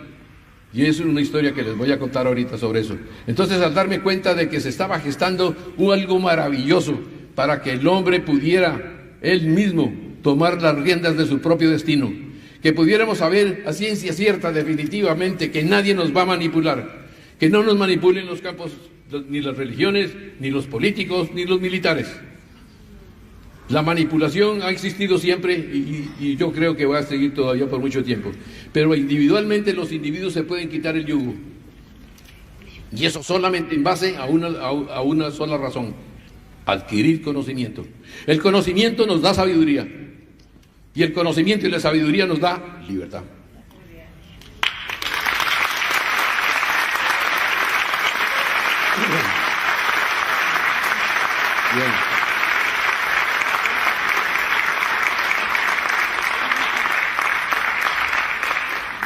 y es una historia que les voy a contar ahorita sobre eso. Entonces, al darme cuenta de que se estaba gestando algo maravilloso para que el hombre pudiera él mismo tomar las riendas de su propio destino, que pudiéramos saber a ciencia cierta definitivamente que nadie nos va a manipular, que no nos manipulen los campos, ni las religiones, ni los políticos, ni los militares. La manipulación ha existido siempre y yo creo que va a seguir todavía por mucho tiempo, pero individualmente los individuos se pueden quitar el yugo, y eso solamente en base a una sola razón: adquirir conocimiento. El conocimiento nos da sabiduría, y el conocimiento y la sabiduría nos da libertad. Bien.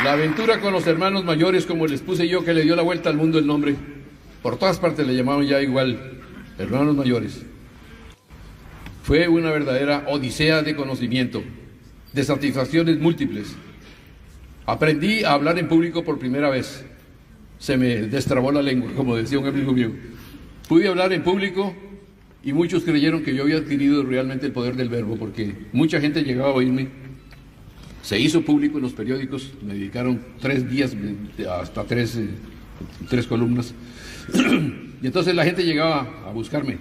La aventura con los hermanos mayores, como les puse yo, que le dio la vuelta al mundo el nombre. Por todas partes le llamaban ya igual, hermanos mayores. Fue una verdadera odisea de conocimiento, de satisfacciones múltiples. Aprendí a hablar en público por primera vez. Se me destrabó la lengua, como decía un amigo mío. Pude hablar en público y muchos creyeron que yo había adquirido realmente el poder del verbo, porque mucha gente llegaba a oírme. Se hizo público en los periódicos, me dedicaron 3 días, hasta 3 columnas. Y entonces la gente llegaba a buscarme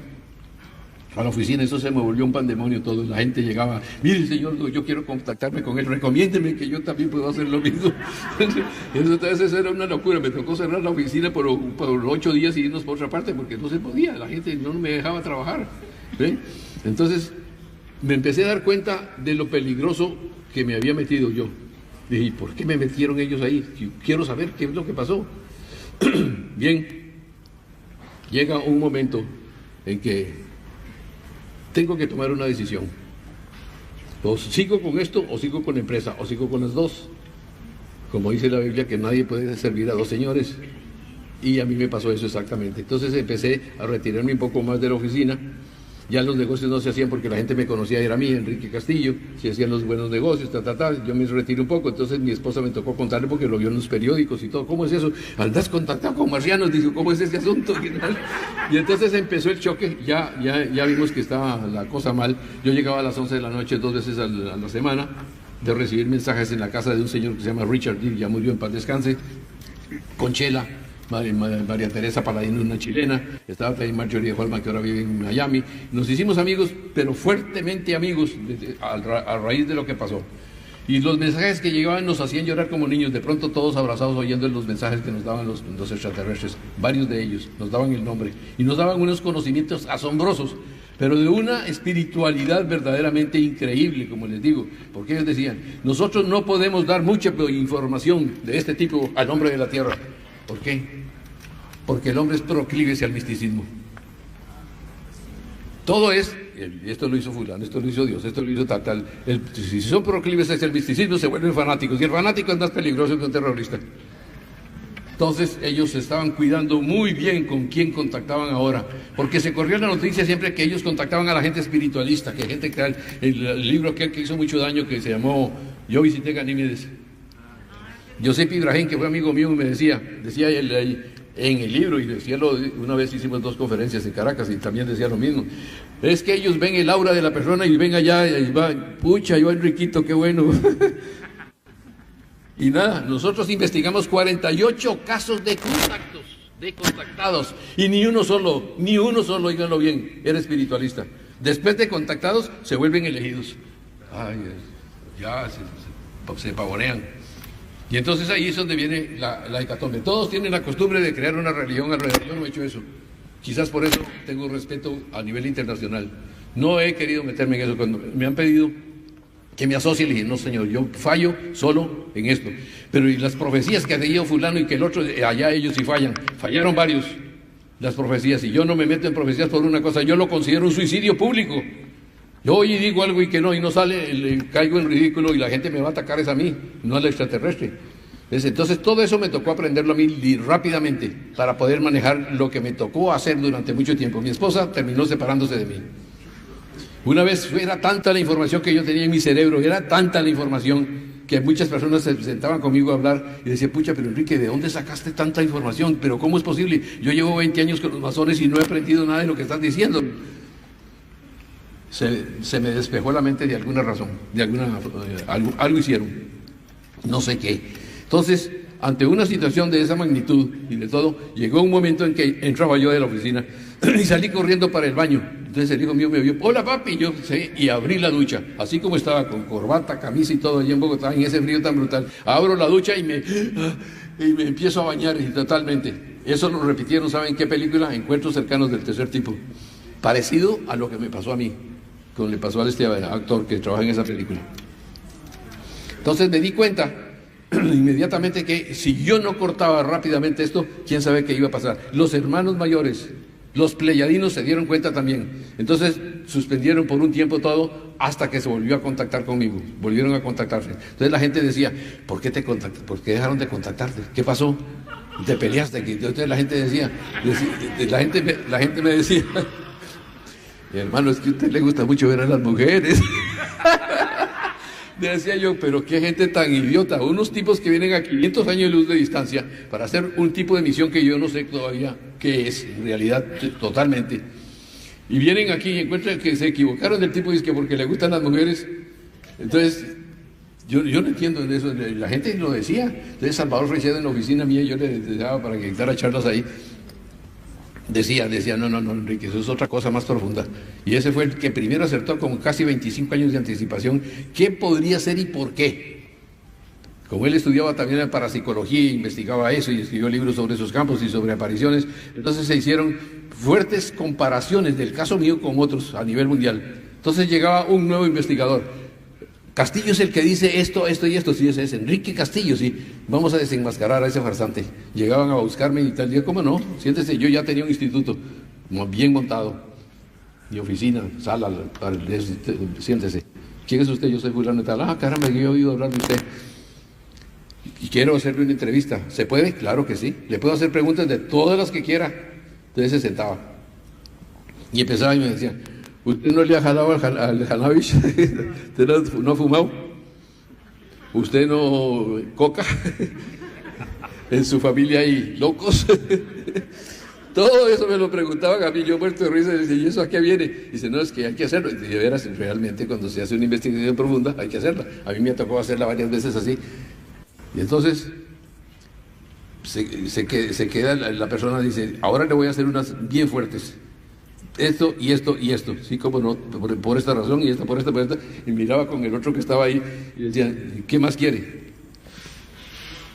a la oficina. Eso se me volvió un pandemonio todo. La gente llegaba: mire, señor, yo quiero contactarme con él, recomiéndeme que yo también puedo hacer lo mismo. Entonces eso era una locura. Me tocó cerrar la oficina por 8 días y irnos por otra parte, porque no se podía, la gente no me dejaba trabajar, ¿sí? Entonces me empecé a dar cuenta de lo peligroso que me había metido yo. Dije: ¿y por qué me metieron ellos ahí? Quiero saber qué es lo que pasó. Bien, llega un momento en que tengo que tomar una decisión. O sigo con esto, o sigo con la empresa, o sigo con las dos. Como dice la Biblia, que nadie puede servir a 2 señores. Y a mí me pasó eso exactamente. Entonces empecé a retirarme un poco más de la oficina. Ya los negocios no se hacían porque la gente me conocía, era a mí, Enrique Castillo, se hacían los buenos negocios, yo me retiré un poco. Entonces mi esposa me tocó contarle, porque lo vio en los periódicos y todo: ¿cómo es eso? ¿Andas contactado con marcianos? Dijo: ¿cómo es ese asunto? Y entonces empezó el choque. Ya vimos que estaba la cosa mal. Yo llegaba a las 11 de la noche 2 veces a la semana, de recibir mensajes en la casa de un señor que se llama Richard Deere, ya murió, en paz descanse, con Chela, María Teresa Paladino, una chilena, estaba también Marjorie de Holman, que ahora vive en Miami. Nos hicimos amigos, pero fuertemente amigos, a raíz de lo que pasó. Y los mensajes que llegaban nos hacían llorar como niños, de pronto todos abrazados oyendo los mensajes que nos daban los extraterrestres. Varios de ellos nos daban el nombre y nos daban unos conocimientos asombrosos, pero de una espiritualidad verdaderamente increíble, como les digo, porque ellos decían: nosotros no podemos dar mucha información de este tipo al hombre de la tierra. ¿Por qué? Porque el hombre es proclive hacia el misticismo. Todo es: esto lo hizo fulano, esto lo hizo Dios, esto lo hizo tal. Si son proclives hacia el misticismo, se vuelven fanáticos, y el fanático es más peligroso que un terrorista. Entonces ellos estaban cuidando muy bien con quién contactaban ahora, porque se corrió la noticia siempre que ellos contactaban a la gente espiritualista, que gente que el libro que hizo mucho daño, que se llamó Yo visité Ganímedes. Josep Ibrahim, que fue amigo mío, me decía él ahí en el libro, y una vez hicimos 2 conferencias en Caracas y también decía lo mismo: es que ellos ven el aura de la persona y ven allá y va, pucha, yo Enriquito, qué bueno. Y nada, nosotros investigamos 48 casos de contactados, y ni uno solo, oíganlo bien, era espiritualista. Después de contactados, se vuelven elegidos. Ay, ya se pavonean. Y entonces ahí es donde viene la hecatombe. Todos tienen la costumbre de crear una religión alrededor. Yo no he hecho eso. Quizás por eso tengo respeto a nivel internacional. No he querido meterme en eso. Cuando me han pedido que me asocie, le dije: no, señor, yo fallo solo en esto. Pero y las profecías que ha tenido fulano y que el otro, allá ellos sí fallaron varios las profecías. Y yo no me meto en profecías por una cosa: yo lo considero un suicidio público. Yo hoy digo algo y que no, y no sale, le caigo en ridículo y la gente me va a atacar es a mí, no al extraterrestre. Entonces todo eso me tocó aprenderlo a mí rápidamente para poder manejar lo que me tocó hacer durante mucho tiempo. Mi esposa terminó separándose de mí. Una vez era tanta la información que yo tenía en mi cerebro, era tanta la información que muchas personas se sentaban conmigo a hablar y decían, pucha, pero Enrique, ¿de dónde sacaste tanta información? ¿Pero cómo es posible? Yo llevo 20 años con los masones y no he aprendido nada de lo que estás diciendo. Se me despejó la mente de alguna razón, de algo hicieron, no sé qué. Entonces, ante una situación de esa magnitud y de todo, llegó un momento en que entraba yo de la oficina y salí corriendo para el baño. Entonces el hijo mío me vio, hola papi, y abrí la ducha, así como estaba con corbata, camisa y todo allí en Bogotá, en ese frío tan brutal. Abro la ducha y me empiezo a bañar totalmente. Eso lo repitieron, ¿saben qué película? Encuentros cercanos del tercer tipo. Parecido a lo que me pasó a mí, como le pasó a este actor que trabaja en esa película. Entonces me di cuenta inmediatamente que si yo no cortaba rápidamente esto, quién sabe qué iba a pasar. Los hermanos mayores, los pleyadinos se dieron cuenta también. Entonces suspendieron por un tiempo todo hasta que se volvió a contactar conmigo. Volvieron a contactarse. Entonces la gente decía, ¿por qué dejaron de contactarte? ¿Qué pasó? ¿Te peleaste? Entonces la gente decía, la gente me decía, hermano, es que a usted le gusta mucho ver a las mujeres. Decía yo, pero qué gente tan idiota, unos tipos que vienen a 500 años de luz de distancia para hacer un tipo de misión que yo no sé todavía qué es, en realidad, totalmente. Y vienen aquí y encuentran que se equivocaron del tipo, y es que porque le gustan las mujeres. Entonces, yo no entiendo de eso, la gente lo decía. Entonces Salvador Reicedo en la oficina mía, yo le daba para que dictara charlas ahí. Decía, no, Enrique, eso es otra cosa más profunda. Y ese fue el que primero acertó con casi 25 años de anticipación qué podría ser y por qué. Como él estudiaba también parapsicología, investigaba eso y escribió libros sobre esos campos y sobre apariciones, entonces se hicieron fuertes comparaciones del caso mío con otros a nivel mundial. Entonces llegaba un nuevo investigador. Castillo es el que dice esto y esto, sí, ese es Enrique Castillo, sí, vamos a desenmascarar a ese farsante. Llegaban a buscarme y tal, día, ¿cómo no? Siéntese, yo ya tenía un instituto bien montado, mi oficina, sala, siéntese. ¿Quién es usted? Yo soy fulano y tal. Ah, caramba, yo he oído hablar de usted. Y quiero hacerle una entrevista. ¿Se puede? Claro que sí. Le puedo hacer preguntas de todas las que quiera. Entonces se sentaba. Y empezaba y me decía, ¿usted no le ha jalado al cannabis? ¿Usted no ha fumado? ¿Usted no coca? ¿En su familia hay locos? Todo eso me lo preguntaban a mí, yo muerto de risa, y decía, ¿y eso a qué viene? Dice, no, es que hay que hacerlo. Y de veras, realmente cuando se hace una investigación profunda hay que hacerla. A mí me tocó hacerla varias veces así. Y entonces se queda la persona, dice, ahora le voy a hacer unas bien fuertes. Esto y esto y esto, sí, como no, por esta razón y esta, por esta, y miraba con el otro que estaba ahí y decía, ¿qué más quiere?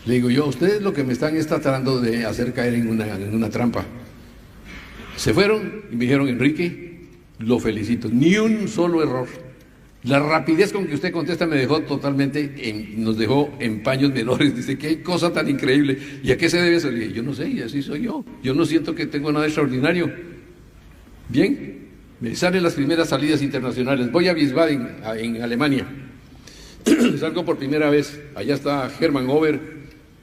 Le digo yo, ustedes lo que me están es tratando de hacer caer en una trampa. Se fueron y me dijeron, Enrique, lo felicito, ni un solo error. La rapidez con que usted contesta me dejó totalmente, nos dejó en paños menores. Dice, qué cosa tan increíble. ¿Y a qué se debe eso? Le dije, yo no sé, y así soy yo. Yo no siento que tengo nada extraordinario. Bien, me salen las primeras salidas internacionales. Voy a Wiesbaden, en Alemania. Salgo por primera vez. Allá está Hermann Ober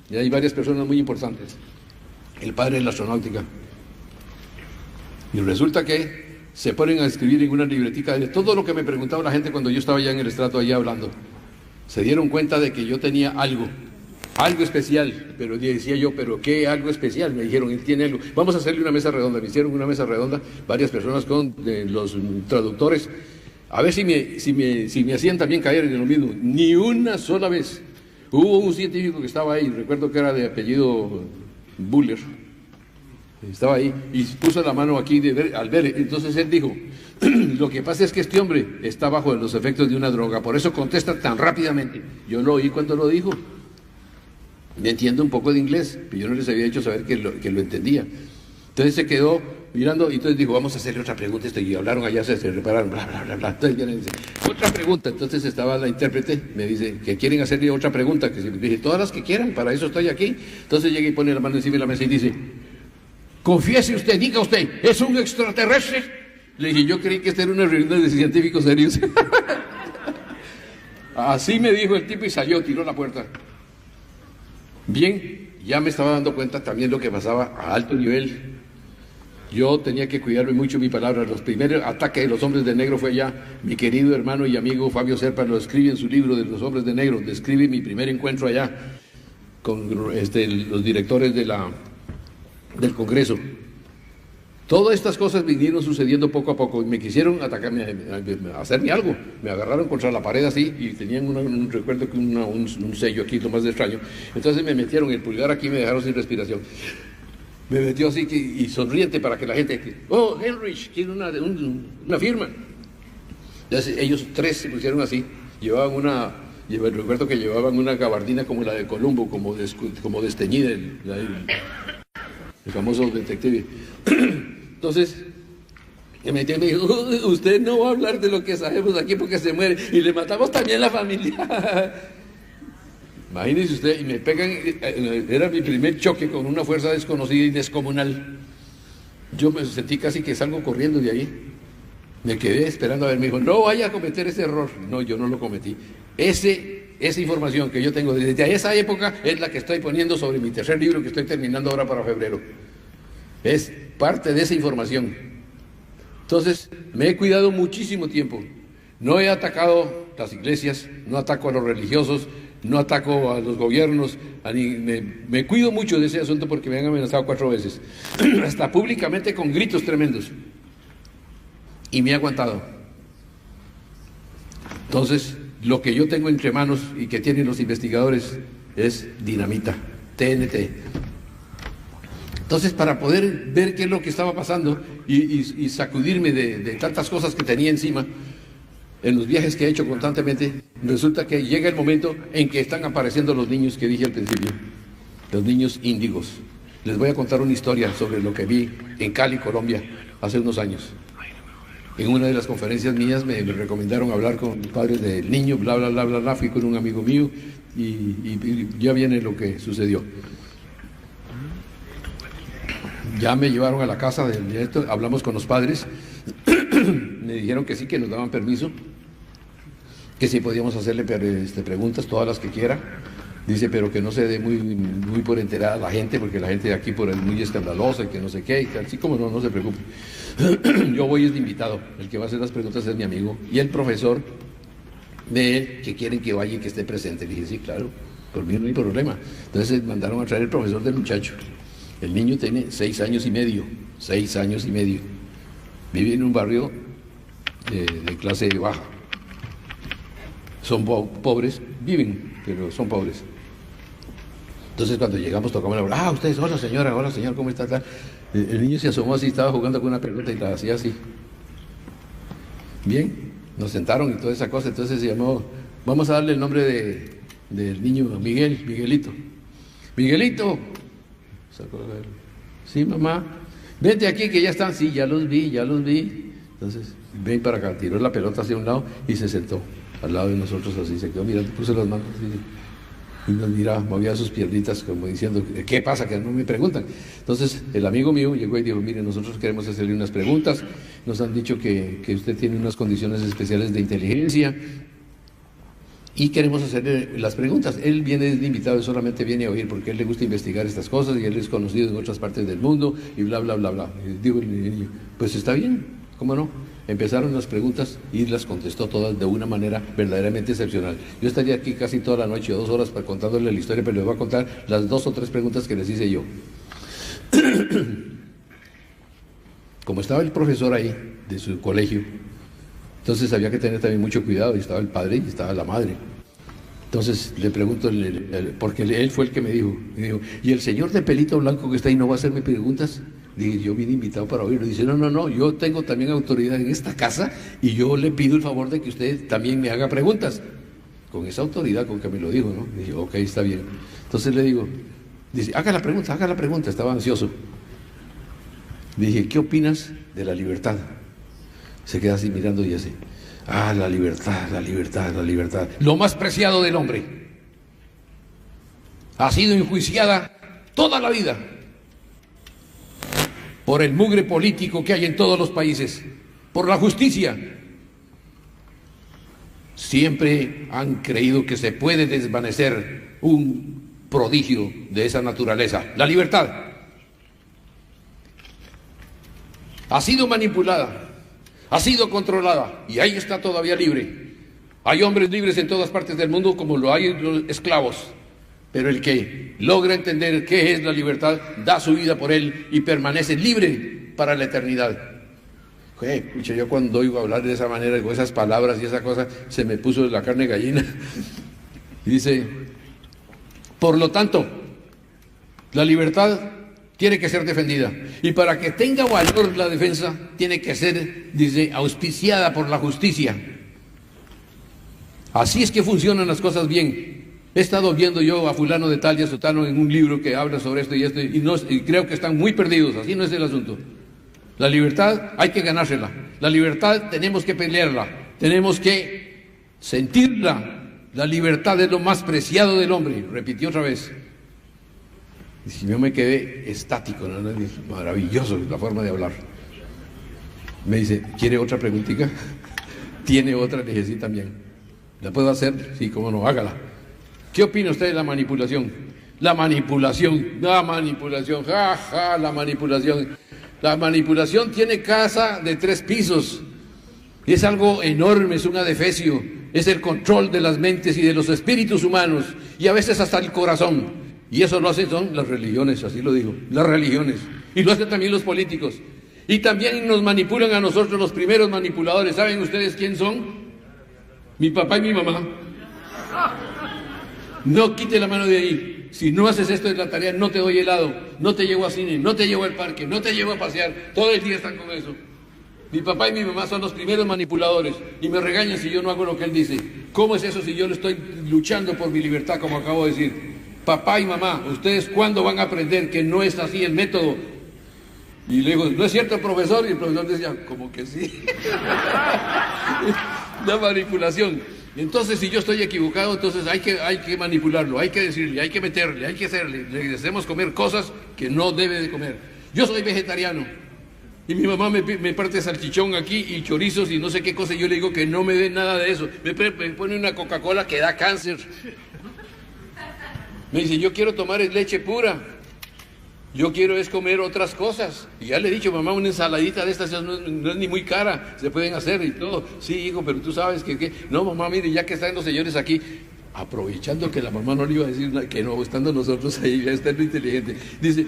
y hay varias personas muy importantes. El padre de la astronáutica. Y resulta que se ponen a escribir en una libretica de todo lo que me preguntaba la gente cuando yo estaba allá en el estrato, allá hablando. Se dieron cuenta de que yo tenía algo especial, pero decía yo, ¿pero qué algo especial? Me dijeron, él tiene algo. Vamos a hacerle una mesa redonda. Me hicieron una mesa redonda, varias personas con los traductores, a ver si me hacían también caer en lo mismo. Ni una sola vez. Hubo un científico que estaba ahí, recuerdo que era de apellido Buller, estaba ahí y puso la mano aquí al ver. Entonces él dijo, lo que pasa es que este hombre está bajo los efectos de una droga, por eso contesta tan rápidamente. Yo lo oí cuando lo dijo. Me entiendo un poco de inglés, pero yo no les había hecho saber que lo entendía. Entonces se quedó mirando y entonces dijo, vamos a hacerle otra pregunta. Y hablaron allá, se repararon, bla, bla, bla, bla. Entonces viene y dice, otra pregunta. Entonces estaba la intérprete, me dice, que quieren hacerle otra pregunta. Que dije, todas las que quieran, para eso estoy aquí. Entonces llega y pone la mano encima de la mesa y dice, confiese usted, diga usted, ¿es un extraterrestre? Le dije, yo creí que esta era una reunión de científicos serios. Así me dijo el tipo y salió, tiró la puerta. Bien, ya me estaba dando cuenta también lo que pasaba a alto nivel. Yo tenía que cuidarme mucho mi palabra. Los primeros ataques de los hombres de negro fue allá. Mi querido hermano y amigo Fabio Serpa lo escribe en su libro de los hombres de negro. Describe mi primer encuentro allá con los directores del Congreso. Todas estas cosas vinieron sucediendo poco a poco y me quisieron atacarme, hacerme algo. Me agarraron contra la pared así y tenían recuerdo que un sello aquí, lo más extraño. Entonces me metieron el pulgar aquí y me dejaron sin respiración. Me metió así y sonriente para que la gente, oh, Heinrich, quiere una firma. Entonces ellos tres se pusieron así, recuerdo que llevaban una gabardina como la de Columbo, como desteñida, el famoso detective. Entonces, me metió y me dijo, usted no va a hablar de lo que sabemos aquí porque se muere, y le matamos también la familia. Imagínese usted, y me pegan, era mi primer choque con una fuerza desconocida y descomunal. Yo me sentí casi que salgo corriendo de ahí. Me quedé esperando a ver, me dijo, no vaya a cometer ese error. No, yo no lo cometí. Esa información que yo tengo desde esa época es la que estoy poniendo sobre mi tercer libro que estoy terminando ahora para febrero. Es parte de esa información. Entonces, me he cuidado muchísimo tiempo. No he atacado las iglesias, no ataco a los religiosos, no ataco a los gobiernos, me cuido mucho de ese asunto porque me han amenazado 4 veces, hasta públicamente con gritos tremendos. Y me he aguantado. Entonces, lo que yo tengo entre manos y que tienen los investigadores es dinamita, TNT. Entonces, para poder ver qué es lo que estaba pasando y sacudirme de tantas cosas que tenía encima, en los viajes que he hecho constantemente, resulta que llega el momento en que están apareciendo los niños que dije al principio, los niños índigos. Les voy a contar una historia sobre lo que vi en Cali, Colombia, hace unos años. En una de las conferencias mías me recomendaron hablar con los padres del niño, bla, bla, bla, bla, bla, fui con un amigo mío y ya viene lo que sucedió. Ya me llevaron a la casa del director, hablamos con los padres, me dijeron que sí, que nos daban permiso, que sí podíamos hacerle preguntas, todas las que quiera. Dice, pero que no se dé muy por enterada la gente, porque la gente de aquí por es muy escandalosa y que no sé qué, y tal. Así como no se preocupe. Yo voy es de invitado, el que va a hacer las preguntas es mi amigo, y el profesor de él, que quieren que vaya y que esté presente. Le dije, sí, claro, por mí no hay problema. Entonces mandaron a traer el profesor del muchacho. El niño tiene 6 años y medio, 6 años y medio. Vive en un barrio de clase baja. Son pobres, viven, pero son pobres. Entonces cuando llegamos tocamos la puerta, ustedes, hola señora, ¿cómo está? El niño se asomó así, estaba jugando con una pelota y la hacía así. Bien, nos sentaron y toda esa cosa, entonces se llamó, vamos a darle el nombre del niño, Miguelito. Miguelito, sí mamá, vente aquí que ya están, sí, ya los vi. Entonces, ven para acá, tiró la pelota hacia un lado y se sentó al lado de nosotros así, se quedó mirando, puse las manos así. Y nos miraba, movía sus piernitas como diciendo, ¿qué pasa? Que no me preguntan. Entonces el amigo mío llegó y dijo, mire, nosotros queremos hacerle unas preguntas, nos han dicho que usted tiene unas condiciones especiales de inteligencia y queremos hacerle las preguntas. Él viene de invitado y solamente viene a oír porque a él le gusta investigar estas cosas y él es conocido en otras partes del mundo y bla, bla, bla, bla. Y digo, pues está bien, ¿cómo no? Empezaron las preguntas y las contestó todas de una manera verdaderamente excepcional. Yo estaría aquí casi toda la noche o 2 horas para contándole la historia, pero les voy a contar las 2 o 3 preguntas que les hice yo. Como estaba el profesor ahí de su colegio, entonces había que tener también mucho cuidado, y estaba el padre y estaba la madre. Entonces le pregunto, porque él fue el que me dijo, ¿y el señor de pelito blanco que está ahí no va a hacerme preguntas? Dije, yo vine invitado para oírlo. Dice, no, yo tengo también autoridad en esta casa y yo le pido el favor de que usted también me haga preguntas. Con esa autoridad con que me lo dijo, ¿no? Dije, ok, está bien. Entonces le digo, dice, haga la pregunta, estaba ansioso. Dije, ¿qué opinas de la libertad? Se queda así mirando y así, la libertad, lo más preciado del hombre. Ha sido enjuiciada toda la vida por el mugre político que hay en todos los países. por la justicia. Siempre han creído que se puede desvanecer un prodigio de esa naturaleza, la libertad. Ha sido manipulada, ha sido controlada y ahí está todavía libre. Hay hombres libres en todas partes del mundo como lo hay los esclavos, pero el que logra entender qué es la libertad da su vida por él y permanece libre para la eternidad. Escucha, yo cuando oigo hablar de esa manera, con esas palabras y esa cosa, se me puso la carne gallina. Dice, por lo tanto, la libertad tiene que ser defendida. Y para que tenga valor la defensa, tiene que ser, dice, auspiciada por la justicia. Así es que funcionan las cosas bien. He estado viendo yo a fulano de tal y a sutano en un libro que habla sobre esto y y creo que están muy perdidos. Así no es el asunto. La libertad hay que ganársela. La libertad tenemos que pelearla. Tenemos que sentirla. La libertad es lo más preciado del hombre. Repitió otra vez. Y si yo me quedé estático, ¿no? Maravilloso la forma de hablar. Me dice, ¿quiere otra preguntita? ¿Tiene otra? Le dije, sí, también. ¿La puedo hacer? Sí, cómo no, hágala. ¿Qué opina usted de la manipulación? La manipulación, ja, la manipulación. La manipulación tiene casa de 3 pisos. Es algo enorme, es un adefesio. Es el control de las mentes y de los espíritus humanos. Y a veces hasta el corazón. Y eso lo hacen son las religiones, así lo digo. Las religiones. Y lo hacen también los políticos. Y también nos manipulan a nosotros los primeros manipuladores. ¿Saben ustedes quién son? Mi papá y mi mamá. No quite la mano de ahí. Si no haces esto de la tarea, no te doy helado, no te llevo a cine, no te llevo al parque, no te llevo a pasear. Todo el día están con eso. Mi papá y mi mamá son los primeros manipuladores y me regañan si yo no hago lo que él dice. ¿Cómo es eso si yo le estoy luchando por mi libertad, como acabo de decir? Papá y mamá, ¿ustedes cuándo van a aprender que no es así el método? Y le digo, ¿no es cierto, profesor? Y el profesor decía, como que sí. La manipulación. Entonces, si yo estoy equivocado, entonces hay que manipularlo, hay que decirle, hay que meterle, hay que hacerle. Le hacemos comer cosas que no debe de comer. Yo soy vegetariano y mi mamá me parte salchichón aquí y chorizos y no sé qué cosa. Y yo le digo que no me dé nada de eso. Me pone una Coca-Cola que da cáncer. Me dice, yo quiero tomar leche pura. Yo quiero es comer otras cosas. Y ya le he dicho, mamá, una ensaladita de estas no es ni muy cara, se pueden hacer y todo. Sí, hijo, pero tú sabes que... No, mamá, mire, ya que están los señores aquí, aprovechando que la mamá no le iba a decir nada, que no, estando nosotros ahí, ya está lo inteligente. Dice,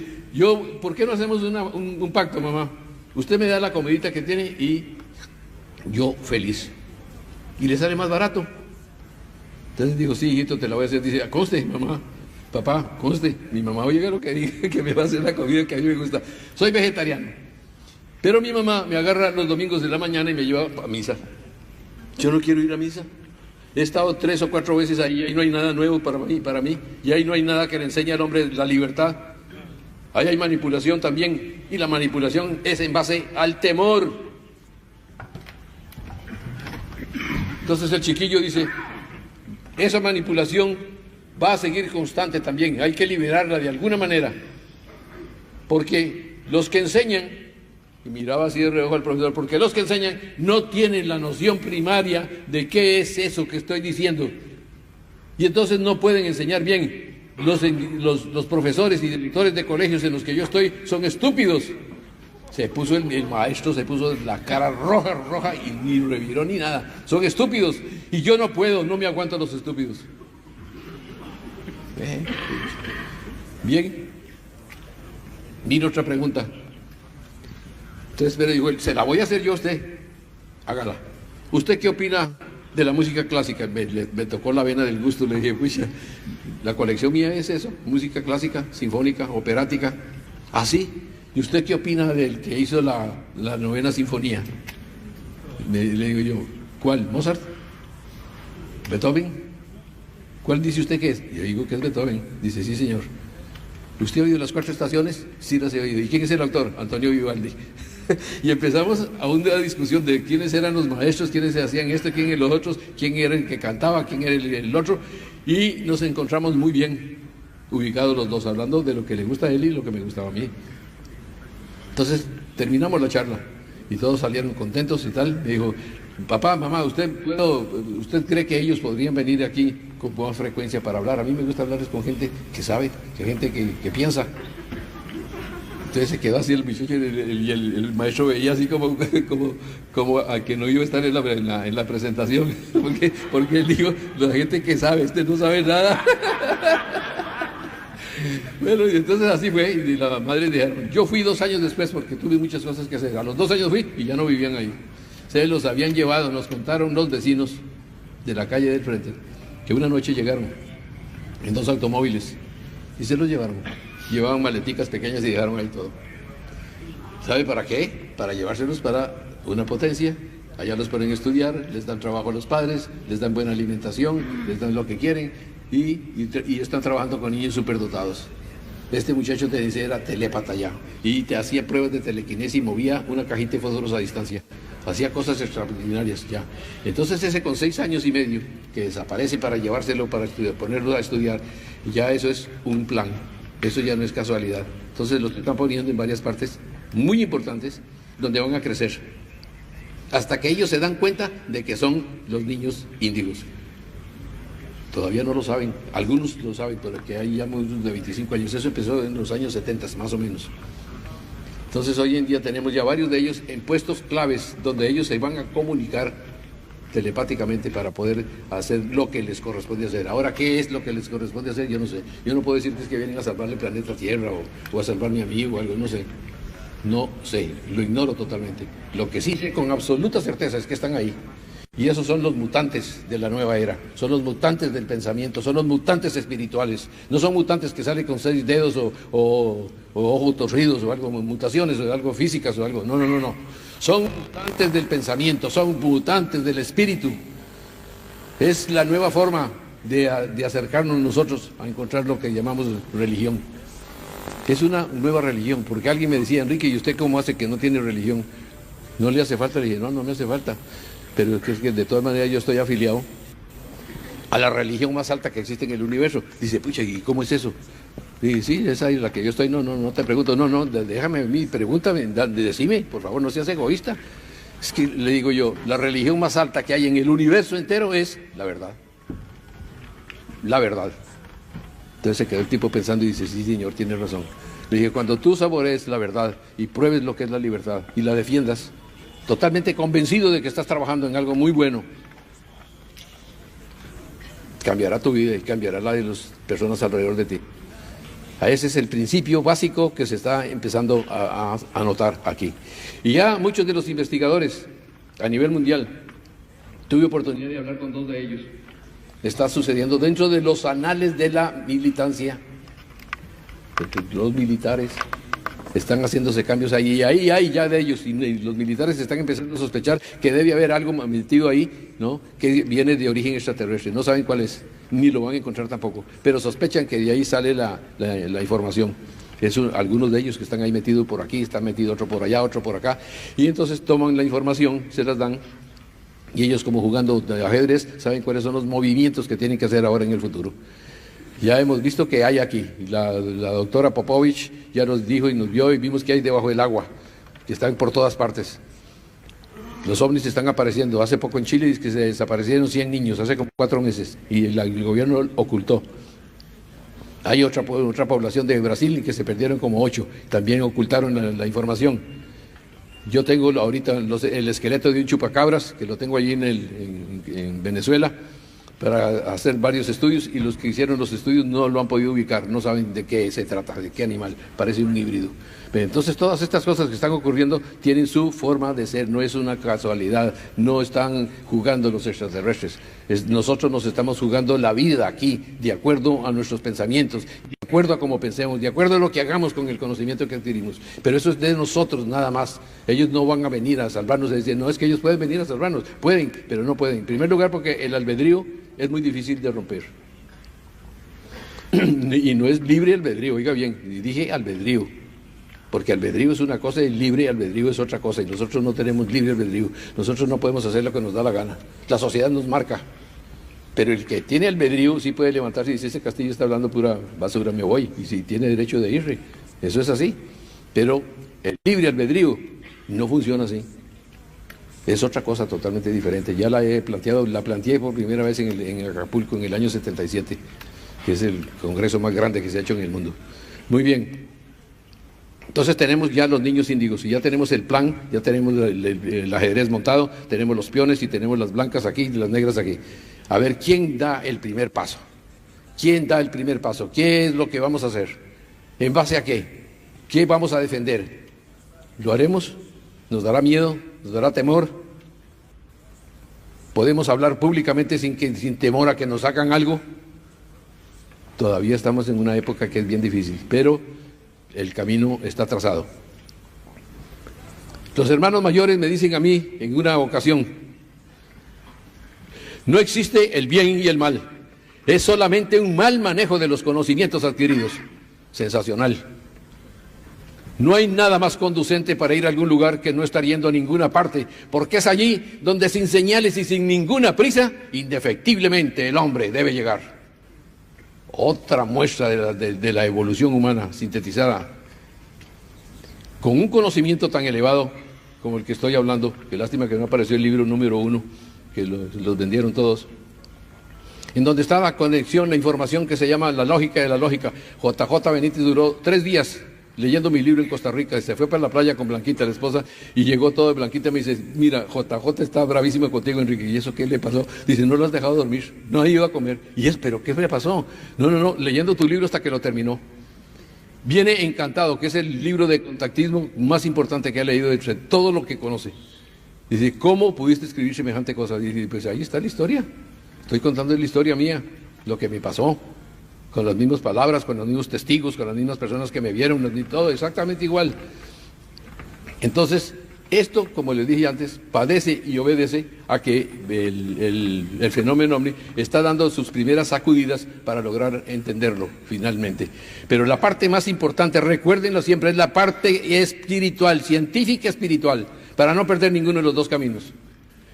¿por qué no hacemos un pacto, mamá? Usted me da la comidita que tiene y yo feliz. Y le sale más barato. Entonces digo, sí, hijito, te la voy a hacer. Dice, acoste, mamá. Papá, conste, mi mamá oiga lo que dije, que me va a hacer la comida que a mí me gusta. Soy vegetariano, pero mi mamá me agarra los domingos de la mañana y me lleva a misa. Yo no quiero ir a misa. He estado 3 o 4 veces ahí, y ahí no hay nada nuevo para mí, y ahí no hay nada que le enseñe al hombre la libertad. Ahí hay manipulación también, y la manipulación es en base al temor. Entonces el chiquillo dice, esa manipulación va a seguir constante también, hay que liberarla de alguna manera, porque los que enseñan, y miraba así de reojo al profesor, porque los que enseñan no tienen la noción primaria de qué es eso que estoy diciendo, y entonces no pueden enseñar bien. Los profesores y directores de colegios en los que yo estoy son estúpidos. Se puso el maestro, se puso la cara roja y ni reviró ni nada. Son estúpidos y yo no puedo, no me aguanto a los estúpidos. Bien. Vino otra pregunta. Entonces, pero digo, se la voy a hacer yo a usted. Hágala. ¿Usted qué opina de la música clásica? Me tocó la vena del gusto. Le dije, pucha, la colección mía es eso, música clásica, sinfónica, operática. ¿Así? ¿Y usted qué opina del que hizo la 9ª sinfonía? Le digo yo, ¿cuál? ¿Mozart? ¿Beethoven? ¿Cuál dice usted que es? Yo digo que es Beethoven. Dice, sí, señor. ¿Usted ha oído las 4 estaciones? Sí, las he oído. ¿Y quién es el autor? Antonio Vivaldi. Y empezamos a una discusión de quiénes eran los maestros, quiénes hacían esto, quién eran los otros, quién era el que cantaba, quién era el otro. Y nos encontramos muy bien ubicados los dos, hablando de lo que le gusta a él y lo que me gustaba a mí. Entonces terminamos la charla y todos salieron contentos y tal. Me dijo, papá, mamá, ¿usted cree que ellos podrían venir aquí con más frecuencia para hablar? A mí me gusta hablarles con gente que sabe, gente que piensa. Entonces se quedó así el muchacho y el maestro veía así como a que no iba a estar en la presentación, porque él dijo, la gente que sabe, no sabe nada. Bueno, y entonces así fue, y la madre dijeron, yo fui 2 años después porque tuve muchas cosas que hacer. A los 2 años fui y ya no vivían ahí. Se los habían llevado, nos contaron los vecinos de la calle del frente, que una noche llegaron en 2 automóviles y se los llevaron. Llevaban maleticas pequeñas y dejaron ahí todo. ¿Sabe para qué? Para llevárselos para una potencia. Allá los ponen a estudiar, les dan trabajo a los padres, les dan buena alimentación, les dan lo que quieren y están trabajando con niños superdotados. Este muchacho te dice era telépata ya y te hacía pruebas de telequinesis y movía una cajita de fósforos a distancia. Hacía cosas extraordinarias ya. Entonces ese con 6 años y medio que desaparece para llevárselo para estudiar, ponerlo a estudiar, ya eso es un plan. Eso ya no es casualidad. Entonces los están poniendo en varias partes muy importantes donde van a crecer. Hasta que ellos se dan cuenta de que son los niños índigos. Todavía no lo saben. Algunos lo saben, pero que hay ya muchos de 25 años. Eso empezó en los años 70, más o menos. Entonces hoy en día tenemos ya varios de ellos en puestos claves donde ellos se van a comunicar telepáticamente para poder hacer lo que les corresponde hacer. Ahora, ¿qué es lo que les corresponde hacer? Yo no sé. Yo no puedo decir que es que vienen a salvar el planeta Tierra o a salvar a mi amigo o algo, no sé. No sé, lo ignoro totalmente. Lo que sí sé con absoluta certeza es que están ahí. Y esos son los mutantes de la nueva era, son los mutantes del pensamiento, son los mutantes espirituales. No son mutantes que salen con 6 dedos o ojos torcidos o algo, mutaciones o algo físicas o algo. No. Son mutantes del pensamiento, son mutantes del espíritu. Es la nueva forma de acercarnos nosotros a encontrar lo que llamamos religión. Es una nueva religión, porque alguien me decía, Enrique, ¿y usted cómo hace que no tiene religión? ¿No le hace falta? Le dije, no me hace falta. Pero es que de todas maneras yo estoy afiliado a la religión más alta que existe en el universo. Dice, pucha, ¿y cómo es eso? Dije, sí, esa es la que yo estoy. No te pregunto, déjame a mí, pregúntame, decime, por favor, no seas egoísta. Es que le digo yo, la religión más alta que hay en el universo entero es la verdad. La verdad. Entonces se quedó el tipo pensando y dice, sí, señor, tienes razón. Le dije, cuando tú saborees la verdad y pruebes lo que es la libertad y la defiendas, totalmente convencido de que estás trabajando en algo muy bueno, cambiará tu vida y cambiará la de las personas alrededor de ti. Ese es el principio básico que se está empezando a notar aquí. Y ya muchos de los investigadores a nivel mundial, tuve oportunidad de hablar con 2 de ellos, está sucediendo dentro de los anales de la militancia. Los militares están haciéndose cambios ahí, y ahí hay ya de ellos, y los militares están empezando a sospechar que debe haber algo metido ahí, ¿no?, que viene de origen extraterrestre. No saben cuál es, ni lo van a encontrar tampoco, pero sospechan que de ahí sale la información. Algunos de ellos que están ahí metidos por aquí, están metidos otro por allá, otro por acá, y entonces toman la información, se las dan, y ellos, como jugando de ajedrez, saben cuáles son los movimientos que tienen que hacer ahora en el futuro. Ya hemos visto que hay aquí, la doctora Popovich ya nos dijo y nos vio y vimos que hay debajo del agua, que están por todas partes. Los ovnis están apareciendo. Hace poco en Chile dice que se desaparecieron 100 niños, hace como 4 meses, y el gobierno ocultó. Hay otra población de Brasil que se perdieron como 8, también ocultaron la información. Yo tengo ahorita el esqueleto de un chupacabras, que lo tengo allí en Venezuela, para hacer varios estudios, y los que hicieron los estudios no lo han podido ubicar, no saben de qué se trata, de qué animal, parece un híbrido. Pero entonces todas estas cosas que están ocurriendo tienen su forma de ser, no es una casualidad, no están jugando los extraterrestres, nosotros nos estamos jugando la vida aquí, de acuerdo a nuestros pensamientos, de acuerdo a cómo pensemos, de acuerdo a lo que hagamos con el conocimiento que adquirimos. Pero eso es de nosotros nada más. Ellos no van a venir a salvarnos, es decir, no es que ellos pueden venir a salvarnos, pueden, pero no pueden. En primer lugar porque el albedrío es muy difícil de romper. Y no es libre albedrío, oiga bien, y dije albedrío, porque albedrío es una cosa y libre albedrío es otra cosa, y nosotros no tenemos libre albedrío, nosotros no podemos hacer lo que nos da la gana, la sociedad nos marca, pero el que tiene albedrío sí puede levantarse y decir, ese castillo está hablando pura basura, me voy, y si tiene derecho de ir, eso es así, pero el libre albedrío No funciona así. Es otra cosa totalmente diferente. Ya la planteé por primera vez en Acapulco en el año 77, que es el congreso más grande que se ha hecho en el mundo. Muy bien. Entonces tenemos ya los niños índigos y ya tenemos el plan, ya tenemos el ajedrez montado, tenemos los peones y tenemos las blancas aquí y las negras aquí. A ver, ¿quién da el primer paso? ¿Quién da el primer paso? ¿Qué es lo que vamos a hacer? ¿En base a qué? ¿Qué vamos a defender? ¿Lo haremos? ¿Nos dará miedo? ¿Nos dará temor? ¿Podemos hablar públicamente sin temor a que nos hagan algo? Todavía estamos en una época que es bien difícil, pero el camino está trazado. Los hermanos mayores me dicen a mí en una ocasión: no existe el bien y el mal, es solamente un mal manejo de los conocimientos adquiridos. Sensacional. No hay nada más conducente para ir a algún lugar que no estar yendo a ninguna parte, porque es allí donde sin señales y sin ninguna prisa, indefectiblemente el hombre debe llegar. Otra muestra de la evolución humana sintetizada. Con un conocimiento tan elevado como el que estoy hablando, que lástima que no apareció el libro número 1, que los vendieron todos, en donde está la conexión, la información que se llama la lógica de la lógica. JJ Benítez duró 3 días leyendo mi libro en Costa Rica, se fue para la playa con Blanquita, la esposa, y llegó todo de Blanquita y me dice: mira, JJ está bravísimo contigo, Enrique. ¿Y eso qué le pasó? Dice: no lo has dejado dormir, no ha ido a comer. Y es: ¿pero qué le pasó? No, leyendo tu libro hasta que lo terminó. Viene Encantado, que es el libro de contactismo más importante que ha leído de todo lo que conoce. Dice: ¿cómo pudiste escribir semejante cosa? Dice: pues ahí está la historia, estoy contando la historia mía, lo que me pasó, con las mismas palabras, con los mismos testigos, con las mismas personas que me vieron, todo exactamente igual. Entonces, esto, como les dije antes, padece y obedece a que el fenómeno ovni está dando sus primeras sacudidas para lograr entenderlo finalmente. Pero la parte más importante, recuérdenlo siempre, es la parte espiritual, científica espiritual, para no perder ninguno de los dos caminos.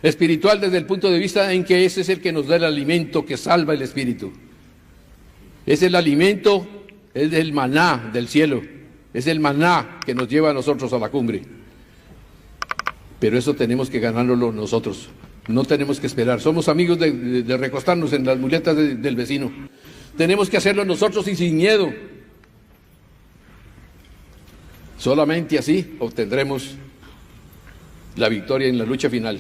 Espiritual desde el punto de vista en que ese es el que nos da el alimento que salva el espíritu. Es el alimento, es el maná del cielo, es el maná que nos lleva a nosotros a la cumbre. Pero eso tenemos que ganárnoslo nosotros, no tenemos que esperar. Somos amigos de recostarnos en las muletas del vecino. Tenemos que hacerlo nosotros y sin miedo. Solamente así obtendremos la victoria en la lucha final.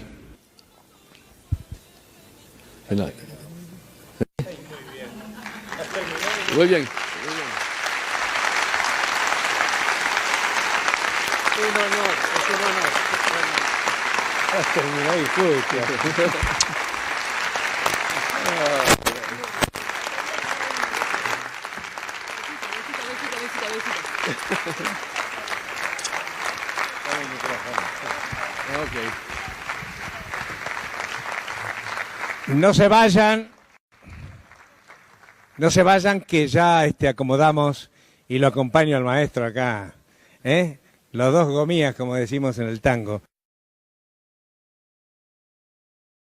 Muy bien. Has terminado y fue, No se vayan, que ya acomodamos y lo acompaño al maestro acá, ¿eh? Los dos gomías, como decimos en el tango.